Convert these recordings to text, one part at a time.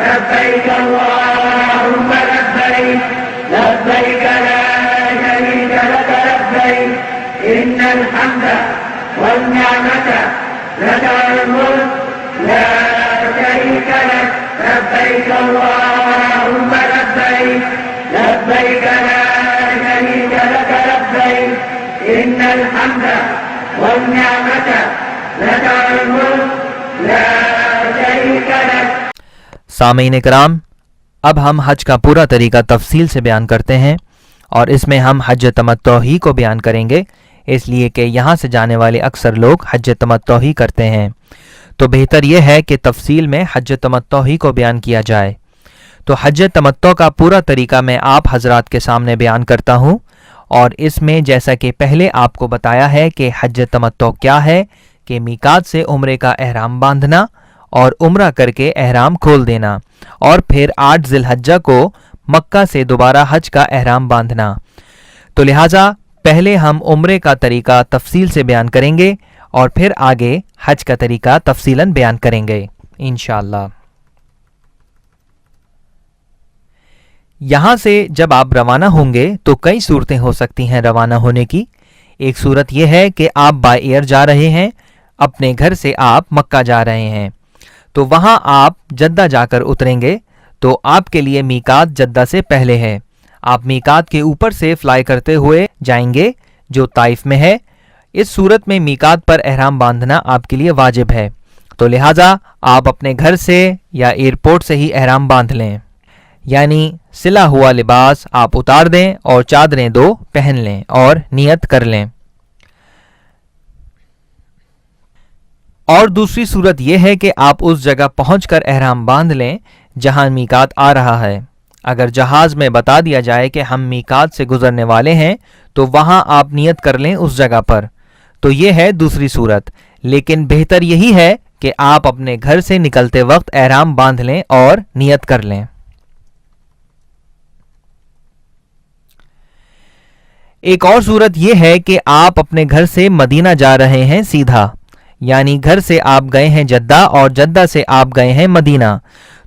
لبيك اللهم لبيك لبيك لا شريك لك لبيك إن الحمد والنعمة لك والملك لا شريك لك لبيك اللهم لبيك لبيك لا شريك لك لبيك إن الحمد والنعمة لك والملك لا شريك لك. سامعین کرام، اب ہم حج کا پورا طریقہ تفصیل سے بیان کرتے ہیں، اور اس میں ہم حج تمتع ہی کو بیان کریں گے، اس لیے کہ یہاں سے جانے والے اکثر لوگ حج تمتع ہی کرتے ہیں، تو بہتر یہ ہے کہ تفصیل میں حج تمتع ہی کو بیان کیا جائے. تو حج تمتع کا پورا طریقہ میں آپ حضرات کے سامنے بیان کرتا ہوں، اور اس میں جیسا کہ پہلے آپ کو بتایا ہے کہ حج تمتع کیا ہے، کہ میقات سے عمرے کا احرام باندھنا اور عمرہ کر کے احرام کھول دینا، اور پھر 8 ذی الحجہ کو مکہ سے دوبارہ حج کا احرام باندھنا. تو لہٰذا پہلے ہم عمرے کا طریقہ تفصیل سے بیان کریں گے، اور پھر آگے حج کا طریقہ تفصیلاً بیان کریں گے انشاءاللہ. یہاں سے جب آپ روانہ ہوں گے تو کئی صورتیں ہو سکتی ہیں روانہ ہونے کی. ایک صورت یہ ہے کہ آپ بائی ایئر جا رہے ہیں، اپنے گھر سے آپ مکہ جا رہے ہیں، تو وہاں آپ جدہ جا کر اتریں گے، تو آپ کے لیے میقات جدہ سے پہلے ہے. آپ میقات کے اوپر سے فلائی کرتے ہوئے جائیں گے جو طائف میں ہے. اس صورت میں میقات پر احرام باندھنا آپ کے لیے واجب ہے، تو لہٰذا آپ اپنے گھر سے یا ایئرپورٹ سے ہی احرام باندھ لیں، یعنی سلا ہوا لباس آپ اتار دیں اور چادریں 2 پہن لیں اور نیت کر لیں. اور دوسری صورت یہ ہے کہ آپ اس جگہ پہنچ کر احرام باندھ لیں جہاں میقات آ رہا ہے. اگر جہاز میں بتا دیا جائے کہ ہم میقات سے گزرنے والے ہیں تو وہاں آپ نیت کر لیں اس جگہ پر، تو یہ ہے دوسری صورت. لیکن بہتر یہی ہے کہ آپ اپنے گھر سے نکلتے وقت احرام باندھ لیں اور نیت کر لیں. ایک اور صورت یہ ہے کہ آپ اپنے گھر سے مدینہ جا رہے ہیں سیدھا، یعنی گھر سے آپ گئے ہیں جدہ اور جدہ سے آپ گئے ہیں مدینہ،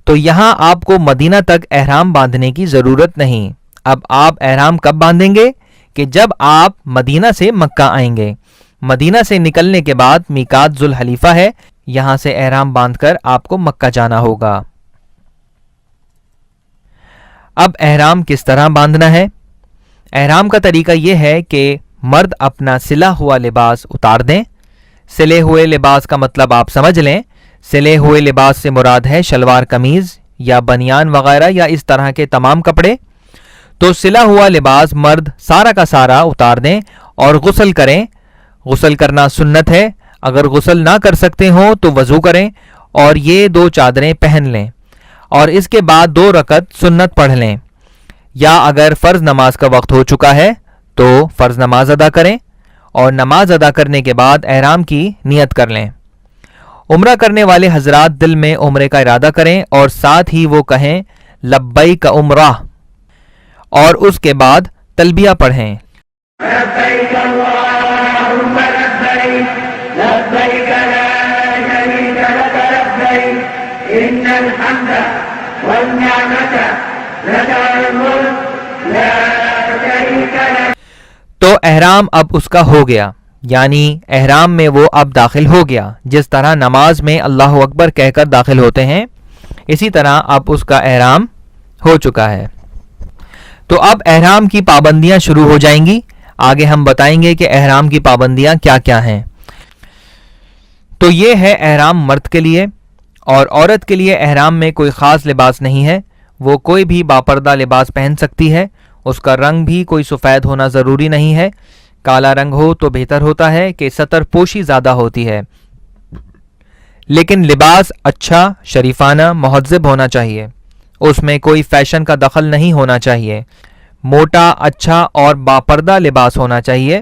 تو یہاں آپ کو مدینہ تک احرام باندھنے کی ضرورت نہیں. اب آپ احرام کب باندھیں گے؟ کہ جب آپ مدینہ سے مکہ آئیں گے. مدینہ سے نکلنے کے بعد میقات ذوالحلیفہ ہے، یہاں سے احرام باندھ کر آپ کو مکہ جانا ہوگا. اب احرام کس طرح باندھنا ہے؟ احرام کا طریقہ یہ ہے کہ مرد اپنا سلا ہوا لباس اتار دیں. سلے ہوئے لباس کا مطلب آپ سمجھ لیں. سلے ہوئے لباس سے مراد ہے شلوار قمیض یا بنیان وغیرہ یا اس طرح کے تمام کپڑے. تو سلا ہوا لباس مرد سارا کا سارا اتار دیں اور غسل کریں. غسل کرنا سنت ہے. اگر غسل نہ کر سکتے ہوں تو وضو کریں اور یہ 2 چادریں پہن لیں، اور اس کے بعد 2 رکعت سنت پڑھ لیں. یا اگر فرض نماز کا وقت ہو چکا ہے تو فرض نماز ادا کریں، اور نماز ادا کرنے کے بعد احرام کی نیت کر لیں. عمرہ کرنے والے حضرات دل میں عمرے کا ارادہ کریں اور ساتھ ہی وہ کہیں لبیک عمرہ، اور اس کے بعد تلبیہ پڑھیں. لبيك اللهم لبيك لبيك لا شريك لك لبيك إن الحمد والنعمة لك والملك لا شريك لك. تو احرام اب اس کا ہو گیا، یعنی احرام میں وہ اب داخل ہو گیا. جس طرح نماز میں اللہ اکبر کہہ کر داخل ہوتے ہیں، اسی طرح اب اس کا احرام ہو چکا ہے. تو اب احرام کی پابندیاں شروع ہو جائیں گی. آگے ہم بتائیں گے کہ احرام کی پابندیاں کیا کیا ہیں. تو یہ ہے احرام مرد کے لیے، اور عورت کے لیے احرام میں کوئی خاص لباس نہیں ہے. وہ کوئی بھی باپردہ لباس پہن سکتی ہے. اس کا رنگ بھی کوئی سفید ہونا ضروری نہیں ہے. کالا رنگ ہو تو بہتر ہوتا ہے کہ ستر پوشی زیادہ ہوتی ہے. لیکن لباس اچھا، شریفانہ، مہذب ہونا چاہیے. اس میں کوئی فیشن کا دخل نہیں ہونا چاہیے. موٹا، اچھا اور باپردہ لباس ہونا چاہیے.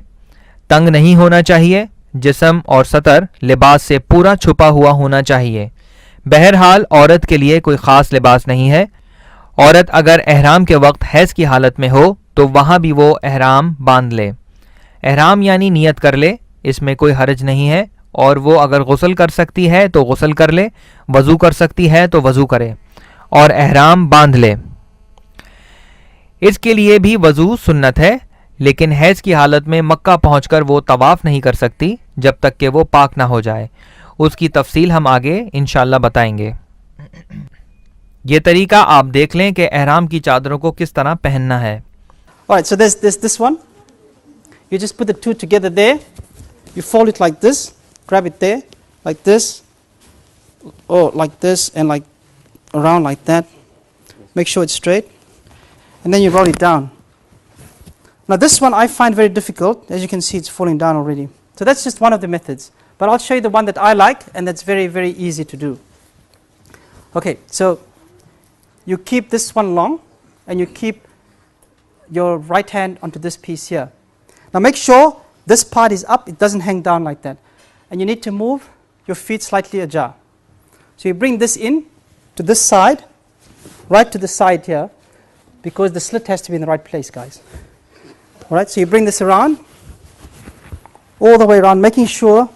تنگ نہیں ہونا چاہیے. جسم اور سطر لباس سے پورا چھپا ہوا ہونا چاہیے. بہرحال عورت کے لیے کوئی خاص لباس نہیں ہے. عورت اگر احرام کے وقت حیض کی حالت میں ہو تو وہاں بھی وہ احرام باندھ لے. احرام یعنی نیت کر لے، اس میں کوئی حرج نہیں ہے. اور وہ اگر غسل کر سکتی ہے تو غسل کر لے، وضو کر سکتی ہے تو وضو کرے. اور احرام باندھ لے. اس کے لیے بھی وضو سنت ہے، لیکن حیض کی حالت میں مکہ پہنچ کر وہ طواف نہیں کر سکتی جب تک کہ وہ پاک نہ ہو جائے. اس کی تفصیل ہم آگے انشاءاللہ بتائیں گے. یہ طریقہ آپ دیکھ لیں کہ احرام کی چادروں کو کس طرح پہننا ہے. Alright, so there's this one. You just put the two together there. You fold it like this. Grab it there, like this. Or like this and like around like that. Make sure it's straight. And then you roll it down. Now this one I find very difficult. As you can see, it's falling down already. So that's just one of the methods. But I'll show you the one that I like, and that's very, very easy to do. Okay, so you keep this one long, and you keep your right hand onto this piece here. Now make sure this part is up, it doesn't hang down like that. And you need to move your feet slightly ajar. So you bring this in to this side, right to the side here, because the slit has to be in the right place, guys. Alright, so you bring this around, all the way around, making sure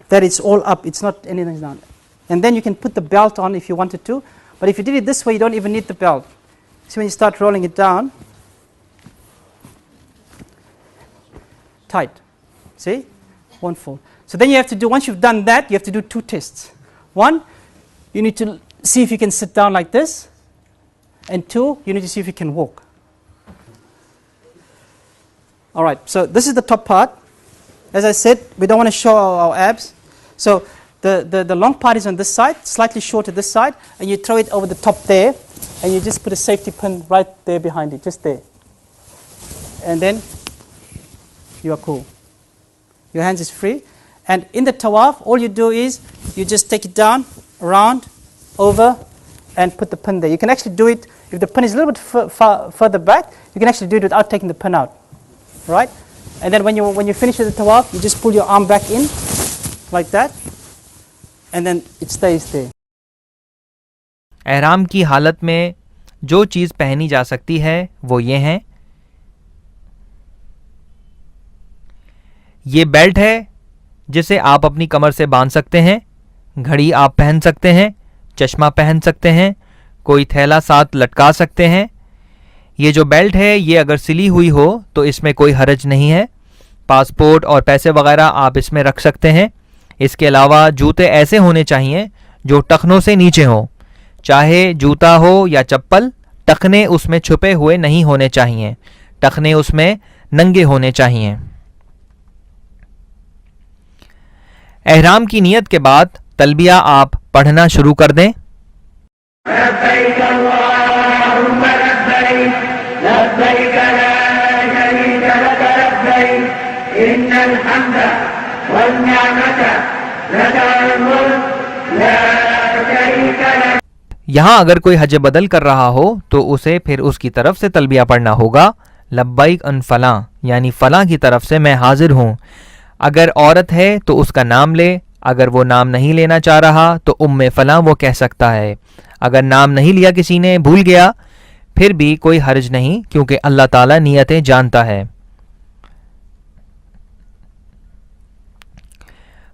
that it's all up, it's not anything down. And then you can put the belt on if you wanted to, but if you did it this way, you don't even need the belt. So when you start rolling it down, tight, see, won't fall. So then you have to do, once you've done that, you have to do two tests. One, you need to see if you can sit down like this, and two, you need to see if you can walk. Alright, so this is the top part. As I said, we don't want to show our abs. So the long part is on this side, slightly shorter this side, and you throw it over the top there, and you just put a safety pin right there behind it, just there. And then you are cool. Your hands is free. And in the tawaf, all you do is you just take it down, around, over, and put the pin there. You can actually do it, if the pin is a little bit further back, you can actually do it without taking the pin out. Right? And then when you finish with the tawaf, you just pull your arm back in, like that, and then it stays there. احرام کی حالت میں جو چیز پہنی جا سکتی ہے وہ یہ ہیں. یہ بیلٹ ہے جسے آپ اپنی کمر سے باندھ سکتے ہیں. گھڑی آپ پہن سکتے ہیں. چشمہ پہن سکتے ہیں. کوئی تھیلا ساتھ لٹکا سکتے ہیں. یہ جو بیلٹ ہے یہ اگر سلی ہوئی ہو تو اس میں کوئی حرج نہیں ہے. پاسپورٹ اور پیسے وغیرہ آپ اس میں رکھ سکتے ہیں. اس کے علاوہ جوتے ایسے ہونے چاہیے جو ٹخنوں سے نیچے ہوں. چاہے جوتا ہو یا چپل, ٹخنے اس میں چھپے ہوئے نہیں ہونے چاہیے. ٹخنے اس میں ننگے ہونے چاہیے. احرام کی نیت کے بعد تلبیہ آپ پڑھنا شروع کر دیں. لبيك اللهم لبيك لبيك لا شريك لك لبيك إن الحمد والنعمة لك والملك لا شريك لك. یہاں اگر کوئی حج بدل کر رہا ہو تو اسے پھر اس کی طرف سے تلبیہ پڑھنا ہوگا. لبیک ان فلاں, یعنی فلاں کی طرف سے میں حاضر ہوں. اگر عورت ہے تو اس کا نام لے. اگر وہ نام نہیں لینا چاہ رہا تو ام فلاں وہ کہہ سکتا ہے. اگر نام نہیں لیا کسی نے, بھول گیا, پھر بھی کوئی حرج نہیں, کیونکہ اللہ تعالیٰ نیتیں جانتا ہے.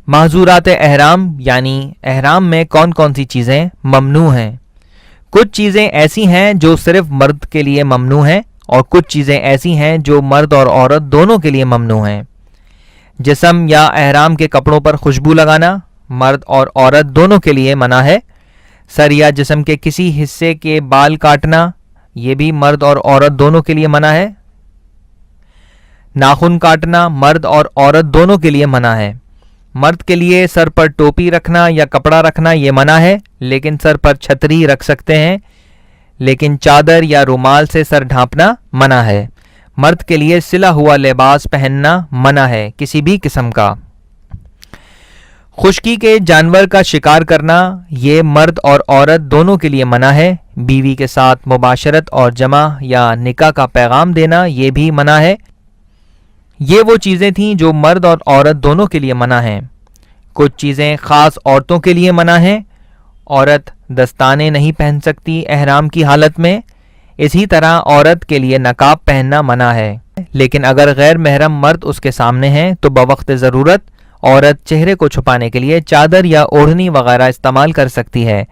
معذورات احرام, یعنی احرام میں کون کون سی چیزیں ممنوع ہیں. کچھ چیزیں ایسی ہیں جو صرف مرد کے لیے ممنوع ہیں, اور کچھ چیزیں ایسی ہیں جو مرد اور عورت دونوں کے لیے ممنوع ہیں. جسم یا احرام کے کپڑوں پر خوشبو لگانا مرد اور عورت دونوں کے لیے منع ہے. سر یا جسم کے کسی حصے کے بال کاٹنا یہ بھی مرد اور عورت دونوں کے لیے منع ہے. ناخن کاٹنا مرد اور عورت دونوں کے لیے منع ہے. مرد کے لیے سر پر ٹوپی رکھنا یا کپڑا رکھنا یہ منع ہے, لیکن سر پر چھتری رکھ سکتے ہیں. لیکن چادر یا رومال سے سر ڈھانپنا منع ہے. مرد کے لیے سلا ہوا لباس پہننا منع ہے کسی بھی قسم کا. خشکی کے جانور کا شکار کرنا یہ مرد اور عورت دونوں کے لیے منع ہے. بیوی کے ساتھ مباشرت اور جمع یا نکاح کا پیغام دینا یہ بھی منع ہے. یہ وہ چیزیں تھیں جو مرد اور عورت دونوں کے لیے منع ہیں. کچھ چیزیں خاص عورتوں کے لیے منع ہیں. عورت دستانے نہیں پہن سکتی احرام کی حالت میں. اسی طرح عورت کے لیے نقاب پہننا منع ہے. لیکن اگر غیر محرم مرد اس کے سامنے ہیں تو بوقت ضرورت عورت چہرے کو چھپانے کے لیے چادر یا اوڑھنی وغیرہ استعمال کر سکتی ہے.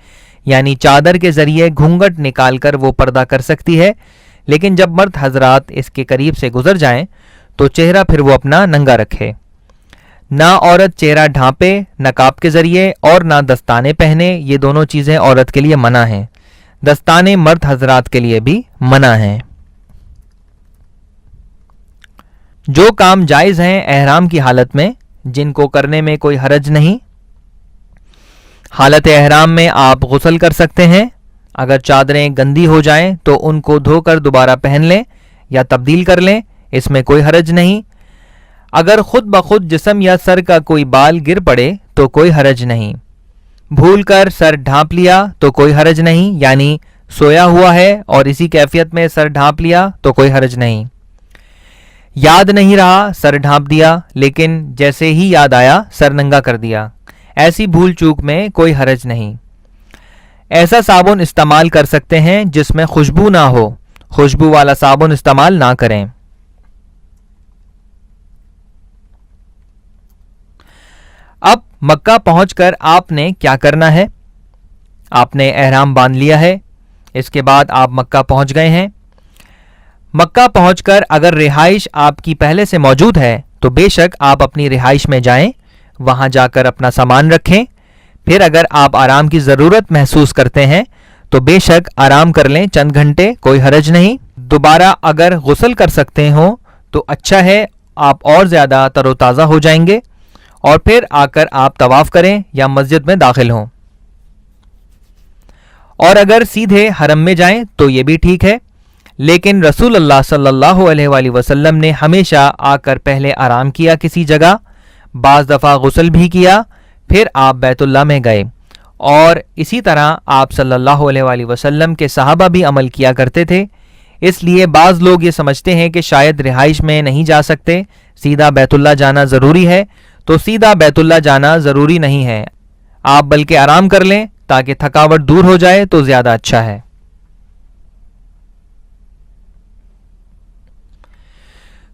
یعنی چادر کے ذریعے گھونگھٹ نکال کر وہ پردہ کر سکتی ہے، لیکن جب مرد حضرات اس کے قریب سے گزر جائیں تو چہرہ پھر وہ اپنا ننگا رکھے۔ نہ عورت چہرہ ڈھانپے نقاب کے ذریعے اور نہ دستانے پہنے، یہ دونوں چیزیں عورت کے لیے منع ہیں۔ دستانے مرد حضرات کے لیے بھی منع ہیں۔ جو کام جائز ہیں احرام کی حالت میں، جن کو کرنے میں کوئی حرج نہیں، حالت احرام میں آپ غسل کر سکتے ہیں۔ اگر چادریں گندی ہو جائیں تو ان کو دھو کر دوبارہ پہن لیں یا تبدیل کر لیں، اس میں کوئی حرج نہیں۔ اگر خود بخود جسم یا سر کا کوئی بال گر پڑے تو کوئی حرج نہیں۔ بھول کر سر ڈھانپ لیا تو کوئی حرج نہیں، یعنی سویا ہوا ہے اور اسی کیفیت میں سر ڈھانپ لیا تو کوئی حرج نہیں۔ یاد نہیں رہا سر ڈھانپ دیا، لیکن جیسے ہی یاد آیا سر ننگا کر دیا، ایسی بھول چوک میں کوئی حرج نہیں۔ ایسا صابن استعمال کر سکتے ہیں جس میں خوشبو نہ ہو، خوشبو والا صابن استعمال نہ کریں۔ اب مکہ پہنچ کر آپ نے کیا کرنا ہے؟ آپ نے احرام باندھ لیا ہے، اس کے بعد آپ مکہ پہنچ گئے ہیں۔ مکہ پہنچ کر اگر رہائش آپ کی پہلے سے موجود ہے تو بے شک آپ اپنی رہائش میں جائیں، وہاں جا کر اپنا سامان رکھیں۔ پھر اگر آپ آرام کی ضرورت محسوس کرتے ہیں تو بے شک آرام کر لیں چند گھنٹے، کوئی حرج نہیں۔ دوبارہ اگر غسل کر سکتے ہوں تو اچھا ہے، آپ اور زیادہ تر و تازہ ہو جائیں گے، اور پھر آ کر آپ طواف کریں یا مسجد میں داخل ہوں۔ اور اگر سیدھے حرم میں جائیں تو یہ بھی ٹھیک ہے، لیکن رسول اللہ صلی اللہ علیہ وآلہ وسلم نے ہمیشہ آ کر پہلے آرام کیا کسی جگہ، بعض دفعہ غسل بھی کیا، پھر آپ بیت اللہ میں گئے، اور اسی طرح آپ صلی اللہ علیہ وآلہ وسلم کے صحابہ بھی عمل کیا کرتے تھے۔ اس لیے بعض لوگ یہ سمجھتے ہیں کہ شاید رہائش میں نہیں جا سکتے، سیدھا بیت اللہ جانا ضروری ہے، تو سیدھا بیت اللہ جانا ضروری نہیں ہے، آپ بلکہ آرام کر لیں تاکہ تھکاوٹ دور ہو جائے تو زیادہ اچھا ہے۔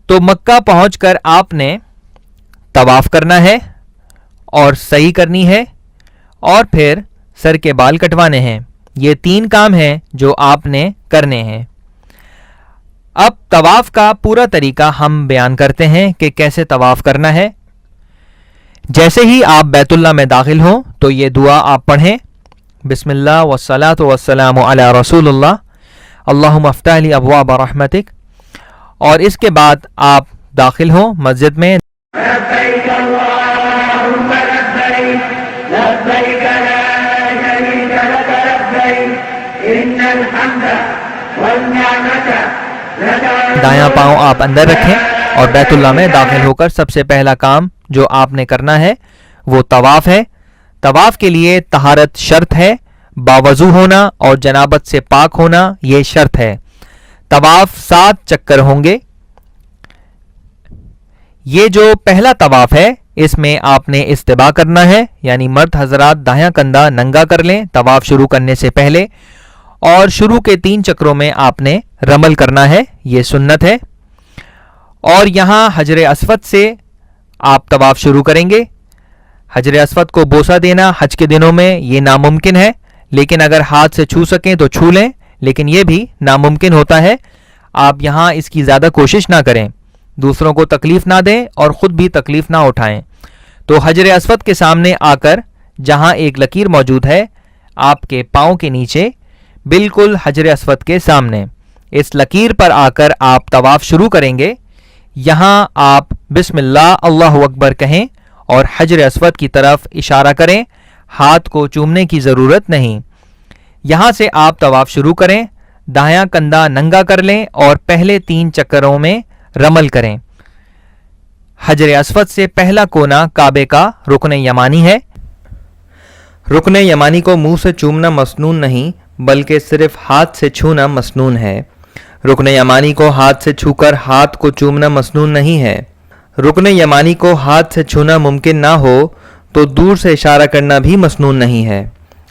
تو مکہ پہنچ کر آپ نے طواف کرنا ہے اور سعی کرنی ہے، اور پھر سر کے بال کٹوانے ہیں۔ یہ 3 کام ہیں جو آپ نے کرنے ہیں۔ اب طواف کا پورا طریقہ ہم بیان کرتے ہیں کہ کیسے طواف کرنا ہے۔ جیسے ہی آپ بیت اللہ میں داخل ہوں تو یہ دعا آپ پڑھیں، بسم اللہ والصلاۃ والسلام علی رسول اللہ، اللہم افتح لی ابواب رحمتک، اور اس کے بعد آپ داخل ہوں مسجد میں۔ لبيك اللهم لبيك لبيك لا شريك لك لبيك إن الحمد والنعمة لك دایاں پاؤں آپ اندر رکھیں اور بیت اللہ میں داخل ہو کر سب سے پہلا کام جو آپ نے کرنا ہے وہ طواف ہے۔ طواف کے لیے طہارت شرط ہے، باوضو ہونا اور جنابت سے پاک ہونا یہ شرط ہے۔ طواف 7 چکر ہوں گے۔ یہ جو پہلا طواف ہے اس میں آپ نے استباء کرنا ہے، یعنی مرد حضرات دایاں کندھا ننگا کر لیں طواف شروع کرنے سے پہلے، اور شروع کے 3 چکروں میں آپ نے رمل کرنا ہے، یہ سنت ہے۔ اور یہاں حجر اسود سے آپ طواف شروع کریں گے۔ حجر اسود کو بوسہ دینا حج کے دنوں میں یہ ناممکن ہے، لیکن اگر ہاتھ سے چھو سکیں تو چھو لیں، لیکن یہ بھی ناممکن ہوتا ہے۔ آپ یہاں اس کی زیادہ کوشش نہ کریں، دوسروں کو تکلیف نہ دیں اور خود بھی تکلیف نہ اٹھائیں۔ تو حجر اسود کے سامنے آ کر جہاں ایک لکیر موجود ہے آپ کے پاؤں کے نیچے، بالکل حجر اسود کے سامنے، اس لکیر پر آ کر آپ طواف شروع کریں گے۔ یہاں آپ بسم اللہ اللہ اکبر کہیں اور حجر اسود کی طرف اشارہ کریں، ہاتھ کو چومنے کی ضرورت نہیں۔ یہاں سے آپ طواف شروع کریں، دایاں کندھا ننگا کر لیں اور پہلے 3 چکروں میں رمل کریں۔ حجر اسود سے پہلا کونا کعبے کا رکن یمانی ہے۔ رکن یمانی کو منہ سے چومنا مسنون نہیں بلکہ صرف ہاتھ سے چھونا مسنون ہے۔ رکن یمانی کو ہاتھ سے چھو کر ہاتھ کو چومنا مسنون نہیں ہے۔ رکن یمانی کو ہاتھ سے چھونا ممکن نہ ہو تو دور سے اشارہ کرنا بھی مسنون نہیں ہے۔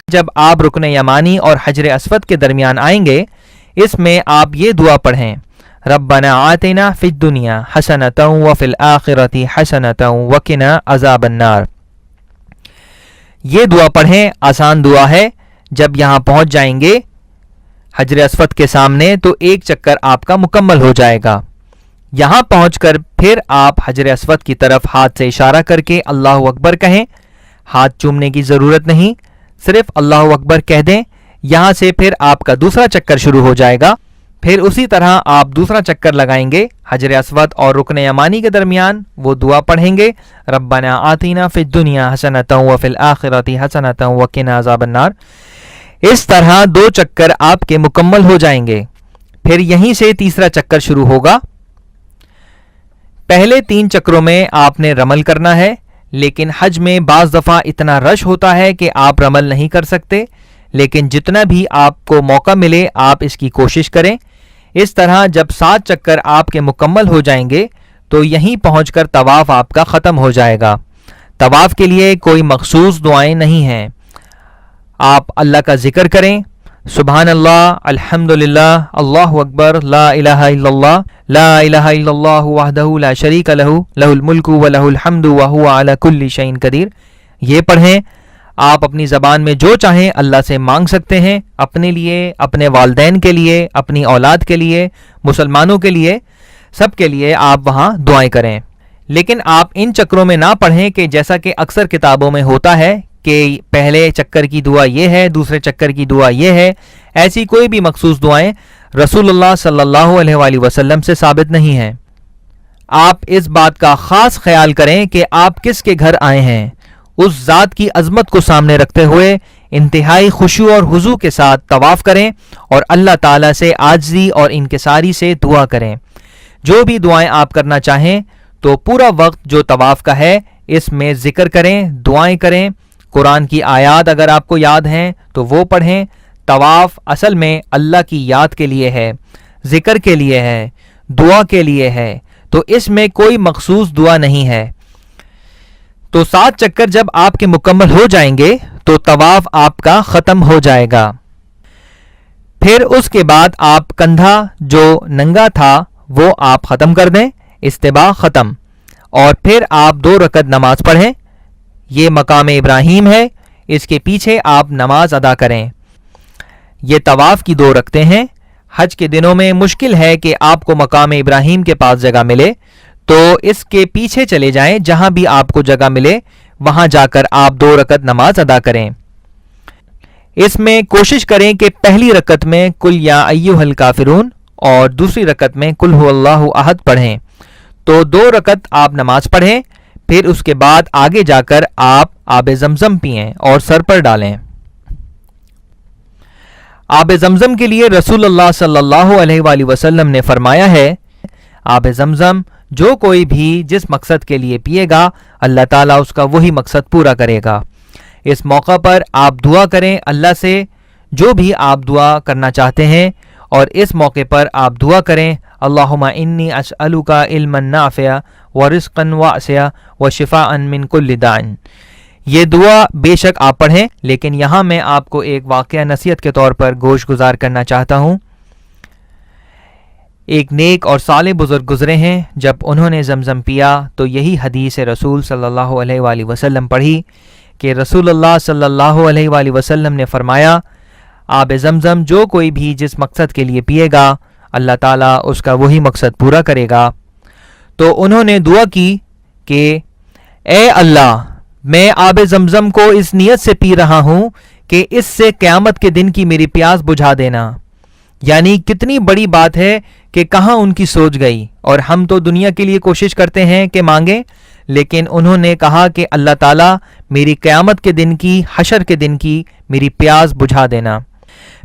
جب آپ رکن یمانی اور حجر اسود کے درمیان آئیں گے، اس میں آپ یہ دعا پڑھیں، ربنا آتنا فی الدنیا حسنۃ وفی الآخرۃ حسنۃ وقنا عذاب النار۔ یہ دعا پڑھیں، آسان دعا ہے، جب یہاں پہنچ جائیں گے حجر اسود کے سامنے تو ایک چکر آپ کا مکمل ہو جائے گا. یہاں پہنچ کر پھر آپ حجر اسود کی طرف ہاتھ سے اشارہ کر کے اللہ اکبر کہیں. ہاتھ چومنے کی ضرورت نہیں, صرف اللہ اکبر کہہ دیں. یہاں سے پھر آپ کا دوسرا چکر شروع ہو جائے گا. پھر اسی طرح آپ دوسرا چکر لگائیں گے حجر اسود اور رکن یمانی کے درمیان. وہ دعا پڑھیں گے, ربنا آتینا فی الدنیا حسنۃ وفی الآخرۃ حسنۃ وقنا عذاب النار. اس طرح 2 چکر آپ کے مکمل ہو جائیں گے. پھر یہیں سے تیسرا چکر شروع ہوگا. پہلے 3 چکروں میں آپ نے رمل کرنا ہے, لیکن حج میں بعض دفعہ اتنا رش ہوتا ہے کہ آپ رمل نہیں کر سکتے. لیکن جتنا بھی آپ کو موقع ملے آپ اس کی کوشش کریں. اس طرح جب 7 چکر آپ کے مکمل ہو جائیں گے تو یہیں پہنچ کر طواف آپ کا ختم ہو جائے گا. طواف کے لیے کوئی مخصوص دعائیں نہیں ہیں. آپ اللہ کا ذکر کریں, سبحان اللہ, الحمدللہ, اللہ اکبر, لا الہ الا اللہ, لا الہ الا اللہ وحدہ لا شریک لہ, لہ الملک و لہ الحمد وہو علی کل شیء قدیر. یہ پڑھیں. آپ اپنی زبان میں جو چاہیں اللہ سے مانگ سکتے ہیں, اپنے لیے, اپنے والدین کے لیے, اپنی اولاد کے لیے, مسلمانوں کے لیے, سب کے لیے آپ وہاں دعائیں کریں. لیکن آپ ان چکروں میں نہ پڑھیں کہ جیسا کہ اکثر کتابوں میں ہوتا ہے کہ پہلے چکر کی دعا یہ ہے, دوسرے چکر کی دعا یہ ہے. ایسی کوئی بھی مخصوص دعائیں رسول اللہ صلی اللہ علیہ وآلہ وسلم سے ثابت نہیں ہیں. آپ اس بات کا خاص خیال کریں کہ آپ کس کے گھر آئے ہیں. اس ذات کی عظمت کو سامنے رکھتے ہوئے انتہائی خشوع اور خضوع کے ساتھ طواف کریں اور اللہ تعالیٰ سے عاجزی اور انکساری سے دعا کریں. جو بھی دعائیں آپ کرنا چاہیں تو پورا وقت جو طواف کا ہے اس میں ذکر کریں, دعائیں کریں. قرآن کی آیات اگر آپ کو یاد ہیں تو وہ پڑھیں. طواف اصل میں اللہ کی یاد کے لیے ہے, ذکر کے لیے ہے, دعا کے لیے ہے. تو اس میں کوئی مخصوص دعا نہیں ہے. تو 7 چکر جب آپ کے مکمل ہو جائیں گے تو طواف آپ کا ختم ہو جائے گا. پھر اس کے بعد آپ کندھا جو ننگا تھا وہ آپ ختم کر دیں, استباح ختم. اور پھر آپ 2 رکعت نماز پڑھیں. یہ مقام ابراہیم ہے, اس کے پیچھے آپ نماز ادا کریں. یہ طواف کی 2 رکعتیں ہیں. حج کے دنوں میں مشکل ہے کہ آپ کو مقام ابراہیم کے پاس جگہ ملے, تو اس کے پیچھے چلے جائیں. جہاں بھی آپ کو جگہ ملے وہاں جا کر آپ 2 رکعت نماز ادا کریں. اس میں کوشش کریں کہ پہلی رکعت میں قل یا ایھا الکافرون اور دوسری رکعت میں قل ھو اللہ احد پڑھیں. تو 2 رکعت آپ نماز پڑھیں. پھر اس کے بعد آگے جا کر آپ آب زمزم پئیں اور سر پر ڈالیں. آب زمزم کے لیے رسول اللہ صلی اللہ علیہ وآلہ وسلم نے فرمایا ہے, آب زمزم جو کوئی بھی جس مقصد کے لیے پیے گا اللہ تعالیٰ اس کا وہی مقصد پورا کرے گا. اس موقع پر آپ دعا کریں اللہ سے جو بھی آپ دعا کرنا چاہتے ہیں, اور اس موقع پر آپ دعا کریں اللہم انی اسألک علما نافعا ورزقا واسعا وشفاء من کل داء. یہ دعا بے شک آپ پڑھیں, لیکن یہاں میں آپ کو ایک واقعہ نصیحت کے طور پر گوش گزار کرنا چاہتا ہوں. ایک نیک اور صالح بزرگ گزرے ہیں, جب انہوں نے زمزم پیا تو یہی حدیث رسول صلی اللہ علیہ وآلہ وسلم پڑھی کہ رسول اللہ صلی اللہ علیہ وآلہ وسلم نے فرمایا آب زمزم جو کوئی بھی جس مقصد کے لیے پیے گا اللہ تعالیٰ اس کا وہی مقصد پورا کرے گا. تو انہوں نے دعا کی کہ اے اللہ میں آب زمزم کو اس نیت سے پی رہا ہوں کہ اس سے قیامت کے دن کی میری پیاس بجھا دینا. یعنی کتنی بڑی بات ہے کہ کہاں ان کی سوچ گئی. اور ہم تو دنیا کے لیے کوشش کرتے ہیں کہ مانگیں, لیکن انہوں نے کہا کہ اللہ تعالیٰ میری قیامت کے دن کی, حشر کے دن کی میری پیاس بجھا دینا.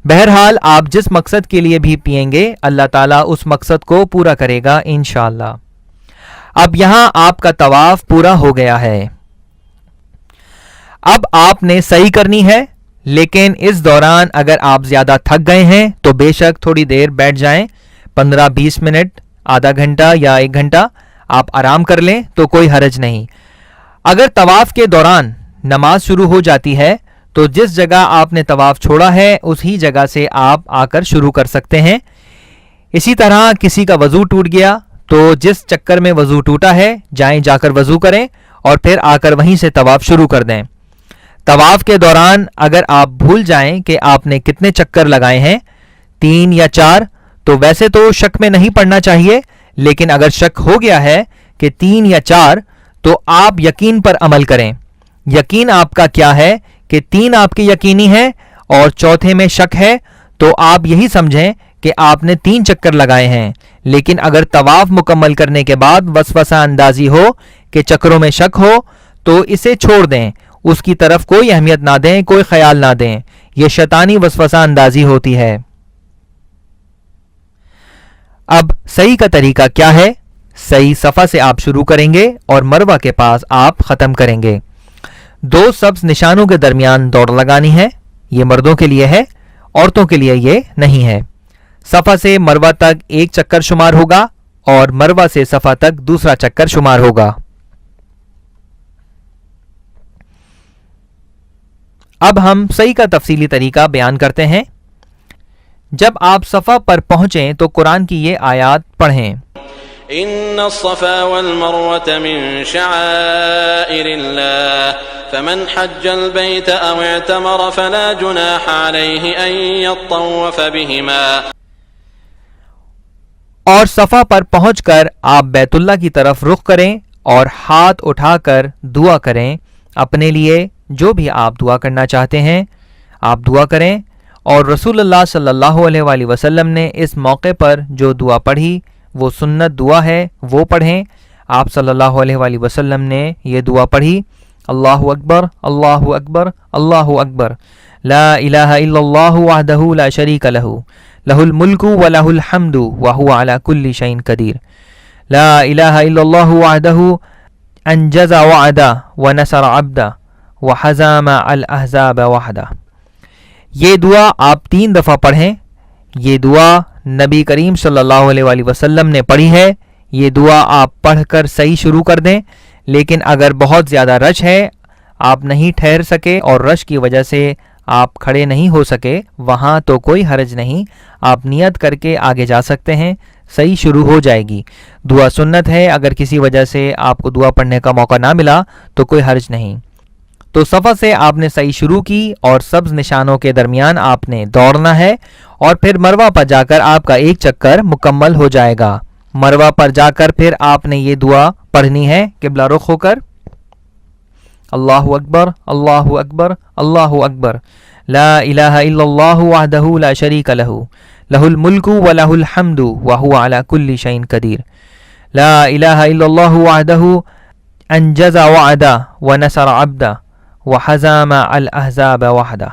بہرحال آپ جس مقصد کے لیے بھی پئیں گے اللہ تعالیٰ اس مقصد کو پورا کرے گا انشاءاللہ. اب یہاں آپ کا طواف پورا ہو گیا ہے. اب آپ نے سعی کرنی ہے, لیکن اس دوران اگر آپ زیادہ تھک گئے ہیں تو بے شک تھوڑی دیر بیٹھ جائیں, 15-20 منٹ, آدھا گھنٹہ یا 1 گھنٹہ آپ آرام کر لیں تو کوئی حرج نہیں. اگر طواف کے دوران نماز شروع ہو جاتی ہے تو جس جگہ آپ نے طواف چھوڑا ہے اسی جگہ سے آپ آ کر شروع کر سکتے ہیں. اسی طرح کسی کا وضو ٹوٹ گیا تو جس چکر میں وضو ٹوٹا ہے جائیں, جا کر وضو کریں اور پھر آ کر وہیں سے طواف شروع کر دیں. طواف کے دوران اگر آپ بھول جائیں کہ آپ نے کتنے چکر لگائے ہیں، 3 یا 4، تو ویسے تو شک میں نہیں پڑنا چاہیے، لیکن اگر شک ہو گیا ہے کہ 3 یا 4 تو آپ یقین پر عمل کریں۔ یقین آپ کا کیا ہے کہ 3 آپ کے یقینی ہیں اور چوتھے میں شک ہے، تو آپ یہی سمجھیں کہ آپ نے 3 چکر لگائے ہیں۔ لیکن اگر طواف مکمل کرنے کے بعد وسوسہ اندازی ہو کہ چکروں میں شک ہو تو اسے چھوڑ دیں، اس کی طرف کوئی اہمیت نہ دیں، کوئی خیال نہ دیں، یہ شیطانی وسوسہ اندازی ہوتی ہے۔ اب صحیح کا طریقہ کیا ہے؟ صحیح صفا سے آپ شروع کریں گے اور مروہ کے پاس آپ ختم کریں گے۔ 2 سبز نشانوں کے درمیان دوڑ لگانی ہے، یہ مردوں کے لیے ہے، عورتوں کے لیے یہ نہیں ہے۔ صفا سے مروہ تک 1 چکر شمار ہوگا اور مروہ سے صفا تک دوسرا چکر شمار ہوگا۔ اب ہم صحیح کا تفصیلی طریقہ بیان کرتے ہیں۔ جب آپ صفا پر پہنچیں تو قرآن کی یہ آیات پڑھیں۔ ان الصفا والمروة من شعائر الله فمن حج البيت او اعتمر فلا جناح عليه ان يطوف بهما۔ اور صفا پر پہنچ کر آپ بیت اللہ کی طرف رخ کریں اور ہاتھ اٹھا کر دعا کریں، اپنے لیے جو بھی آپ دعا کرنا چاہتے ہیں آپ دعا کریں۔ اور رسول اللہ صلی اللہ علیہ وآلہ وسلم نے اس موقع پر جو دعا پڑھی وہ سنت دعا ہے، وہ پڑھیں۔ آپ صلی اللہ علیہ وآلہ وسلم نے یہ دعا پڑھی، اللہ اکبر اللہ اکبر اللہ اکبر، لا الہ الا اللہ وحدہ لا شریک لہ، لہ الملک ولہ الحمد وہو علی کل شیء قدیر، لا الہ الا اللہ وحدہ انجز وعدہ ونصر عبدہ وحزم الاحزاب وحدہ۔ یہ دعا آپ 3 دفعہ پڑھیں۔ یہ دعا نبی کریم صلی اللہ علیہ وآلہ وسلم نے پڑھی ہے۔ یہ دعا آپ پڑھ کر صحیح شروع کر دیں، لیکن اگر بہت زیادہ رش ہے، آپ نہیں ٹھہر سکے اور رش کی وجہ سے آپ کھڑے نہیں ہو سکے، وہاں تو کوئی حرج نہیں، آپ نیت کر کے آگے جا سکتے ہیں، صحیح شروع ہو جائے گی۔ دعا سنت ہے، اگر کسی وجہ سے آپ کو دعا پڑھنے کا موقع نہ ملا تو کوئی حرج نہیں۔ تو صفا سے آپ نے صحیح شروع کی اور سبز نشانوں کے درمیان آپ نے دوڑنا ہے، اور پھر مروہ پر جا کر آپ کا 1 چکر مکمل ہو جائے گا۔ مروہ پر جا کر پھر آپ نے یہ دعا پڑھنی ہے قبلہ رخ ہو کر، اللہ اکبر اللہ اکبر اللہ اکبر، لا الہ الا اللہ وحدہ لا شریک لہ، لہ الملک ولہ الحمد وہو علی کل شیء قدیر، لا الہ الا اللہ وحدہ انجز وعدہ ونصر عبدہ وحزم الاحزاب وحدہ۔